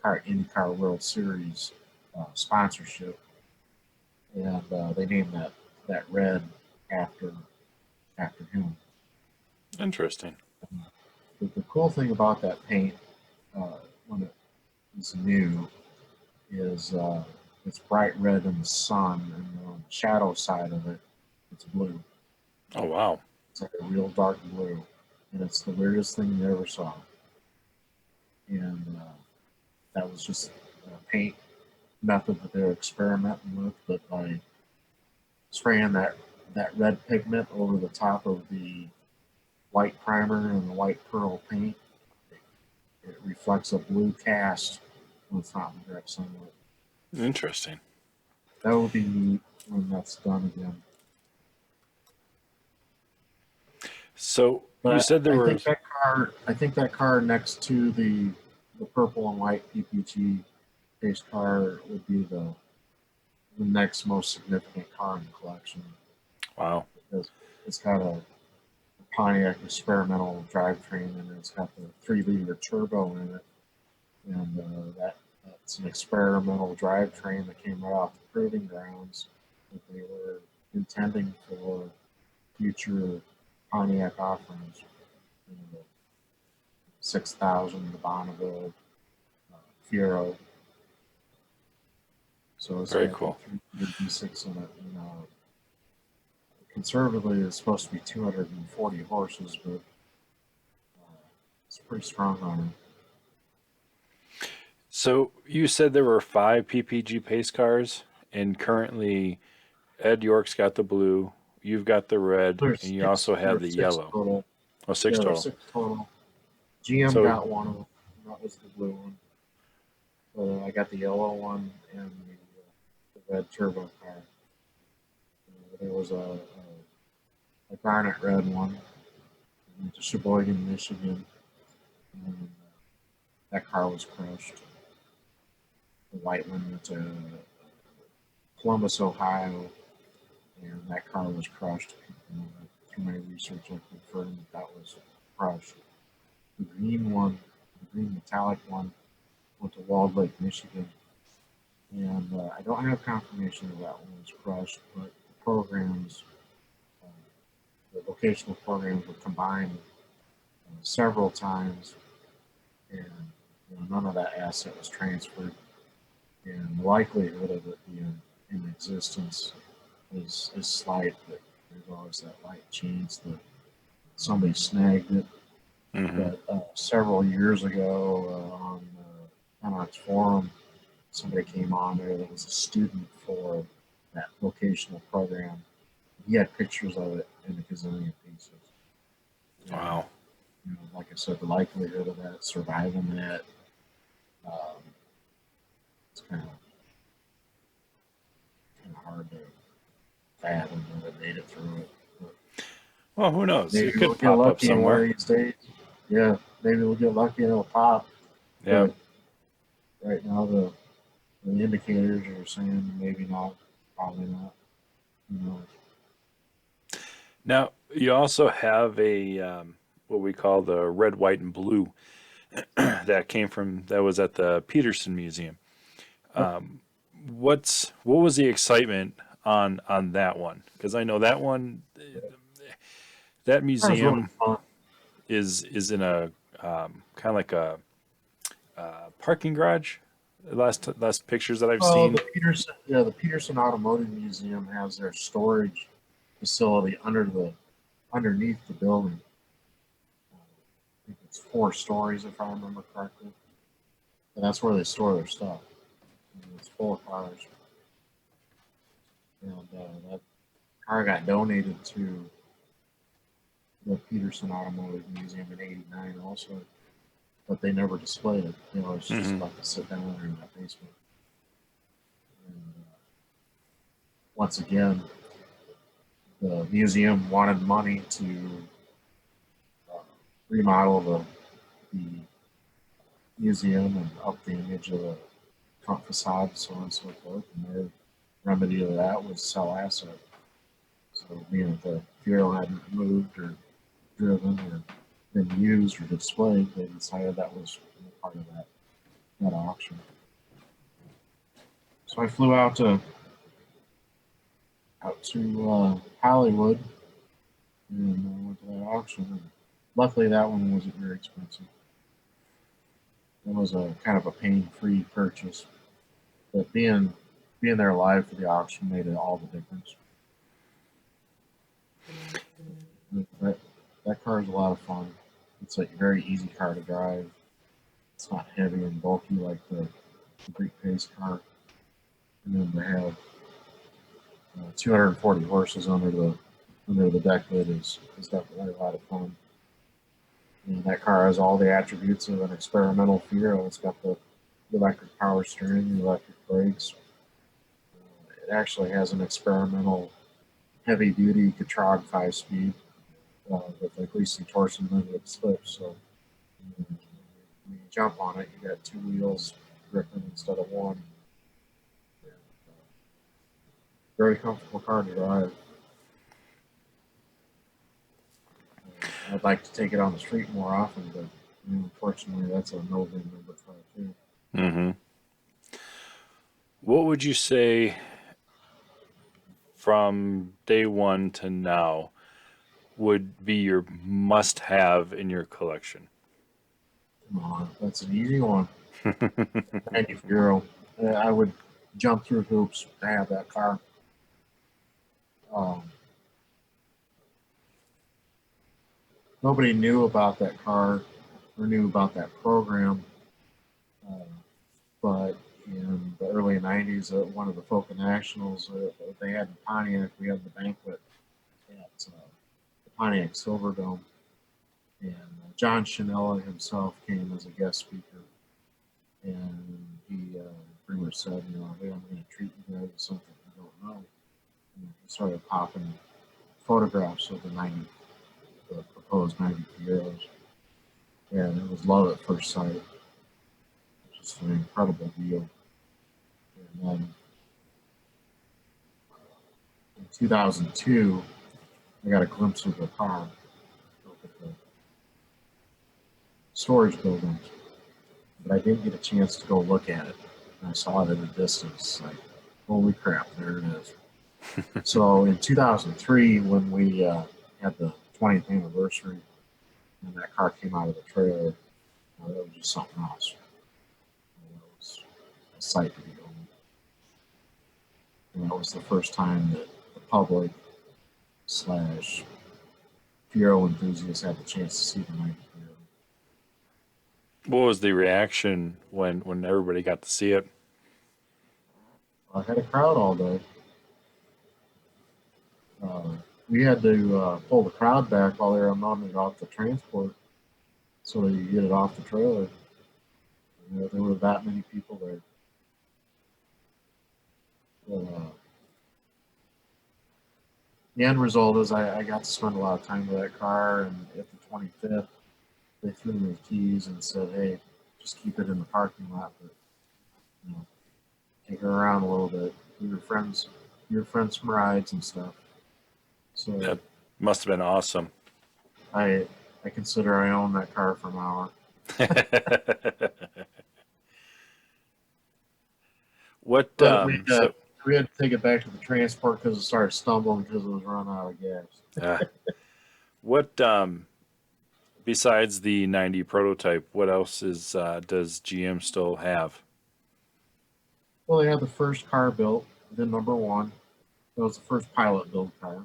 IndyCar World Series sponsorship. and they named that red after him. Interesting. But the cool thing about that paint, when it is new, is it's bright red in the sun, and on the shadow side of it, it's blue. Oh, wow. It's like a real dark blue, and it's the weirdest thing you ever saw. And that was just a paint method that they were experimenting with, but by spraying that red pigment over the top of the white primer and the white pearl paint, it reflects a blue cast when it's not in direct sunlight. Interesting. That would be neat when that's done again. So But you said there I was. think that car next to the purple and white PPG base car would be the next most significant car in the collection, Wow. because it's got a Pontiac experimental drivetrain, and it's got the 3-liter turbo in it, and that's an experimental drivetrain that came right off the proving grounds that they were intending for future Pontiac offerings. You know, 6000, the Bonneville, Fiero. So it's Very got cool. the V6 in it. And, conservatively, it's supposed to be 240 horses, but it's pretty strong on it. So you said there were 5 PPG pace cars, and currently Ed York's got the blue, you've got the red, and you also have the There's six yellow. total. Oh, 6 Yeah, there's total. 6 total. GM So, got one of them. That was the blue one. But I got the yellow one and the red turbo car. There was a garnet red one to Sheboygan, Michigan. And that car was crushed. The white one went to Columbus, Ohio, and that car was crushed. Through my research, I confirmed that was crushed. The green one, the green metallic one, went to Walled Lake, Michigan. And I don't have confirmation that that one was crushed, but the programs, uh, the vocational programs were combined several times, and none of that asset was transferred. And the likelihood of it being in existence is slight, but there's always that light chance that somebody snagged it. mhm. But several years ago on N.I.F.E forum, somebody came on there that was a student for that vocational program. He had pictures of it in a gazillion pieces. And, Wow. like I said, the likelihood of that surviving that, it's kind of hard to fathom that it made it through it. But Well, who knows? maybe It we'll could get pop up lucky in one of somewhere. these days. Yeah, maybe we'll get lucky and it'll pop. Yeah. But right now, the indicators are saying maybe not, probably not. Who knows? Now, you also have a what we call the red, white, and blue that was at the Peterson Museum. Yep. What was the excitement on that one? Because I know that one, that That was really museum fun. is in a kind of like a parking garage. Last pictures that I've Well, seen. the Peterson Automotive Museum has their storage facility underneath the building. I think it's 4 stories, if I remember correctly, and that's where they store their stuff. And it's full of cars, and that car got donated to the Peterson Automotive Museum in '89, also, but they never displayed it. It's just Hmm. about to sit down there in that basement. And once again, the museum wanted money to uh, remodel the museum and up the image of the front facade, so on and so forth. And their remedy to that was sell asset. So, being that the Fiero hadn't moved or driven or been used or displayed, they decided that was part of that auction. So I flew out to out to Hollywood and went to that auction. And luckily, that one wasn't very expensive. It was a kind of a pain-free purchase, but being there live for the auction made it all the difference. That, that car is a lot of fun. It's like a very easy car to drive. It's not heavy and bulky like the Greek pace car. And then they have 240 horses under the deck lid is definitely a lot of fun. And that car has all the attributes of an experimental Fiero. It's got the electric power steering, the electric brakes. It actually has an experimental heavy-duty Getrag 5-speed with a greasy torsion limited slip. So when you jump on it, you got two wheels gripping instead of one. Very comfortable car to drive. I'd like to take it on the street more often, but unfortunately, that's a no VIN number car too. Mm-hmm. What would you say from day one to now would be your must-have in your collection? Come on, that's an easy one. 90 Euro. I would jump through hoops to have that car. Nobody knew about that car or knew about that program, but in the early 90s, at one of the Folk Nationals, they had in Pontiac, we had the banquet at the Pontiac Silverdome, and John Chanella himself came as a guest speaker, and he pretty much said, hey, I'm going to treat you guys to something you don't know. And he started popping photographs of the proposed 90 Fieros, and it was love at first sight. Just an incredible deal. And then in 2002, I got a glimpse of the car up at the storage building, but I didn't get a chance to go look at it. And I saw it in the distance, like, holy crap, there it is. So in 2003, when we had the 20th anniversary, and that car came out of the trailer, it was just something else. It was a sight to behold. And that was the first time that the public / Fiero enthusiasts had the chance to see the 90 Fiero. What was the reaction when everybody got to see it? I had a crowd all day. We had to pull the crowd back while they were unloading it off the transport so that you get it off the trailer. There were that many people there. But, the end result is I got to spend a lot of time with that car, and at the 25th, they threw me the keys and said, hey, just keep it in the parking lot, but take her around a little bit, give your friends some rides and stuff. So That must have been awesome. I consider I own that car from hour. What But so we had to take it back to the transport because it started stumbling because it was running out of gas. what besides the 90 prototype, what else does GM still have? Well, they had the first car built, the number one. That was the first pilot built car.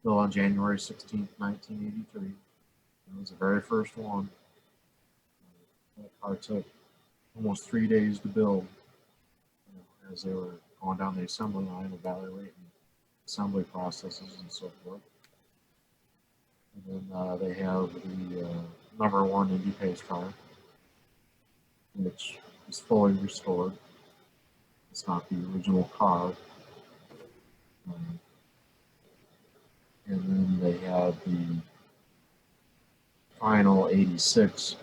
Built on January 16th, 1983. It was the very first one. That car took almost 3 days to build as they were going down the assembly line, evaluating assembly processes and so forth. And then they have the number one Indy Pace car, which is fully restored. It's not the original car. And then they have the final 86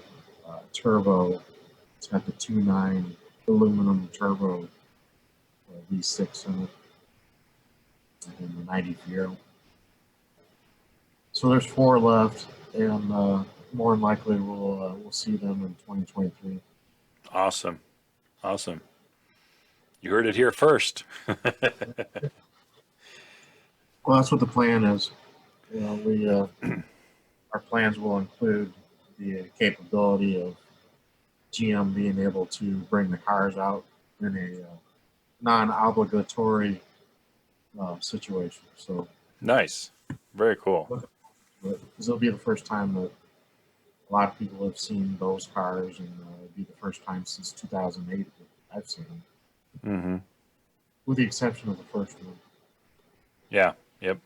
turbo. It's got the 2.9 aluminum turbo V6 in it, and the 90 Fiero. So there's 4 left, and more than likely we'll see them in 2023. Awesome. You heard it here first. Well, that's what the plan is. You know, we our plans will include the capability of GM being able to bring the cars out in a non-obligatory situation. So, Nice. Very cool. because it'll be the first time that a lot of people have seen those cars, and it'll be the first time since 2008 that I've seen them, Mm-hmm. with the exception of the first one. Yeah. Yep.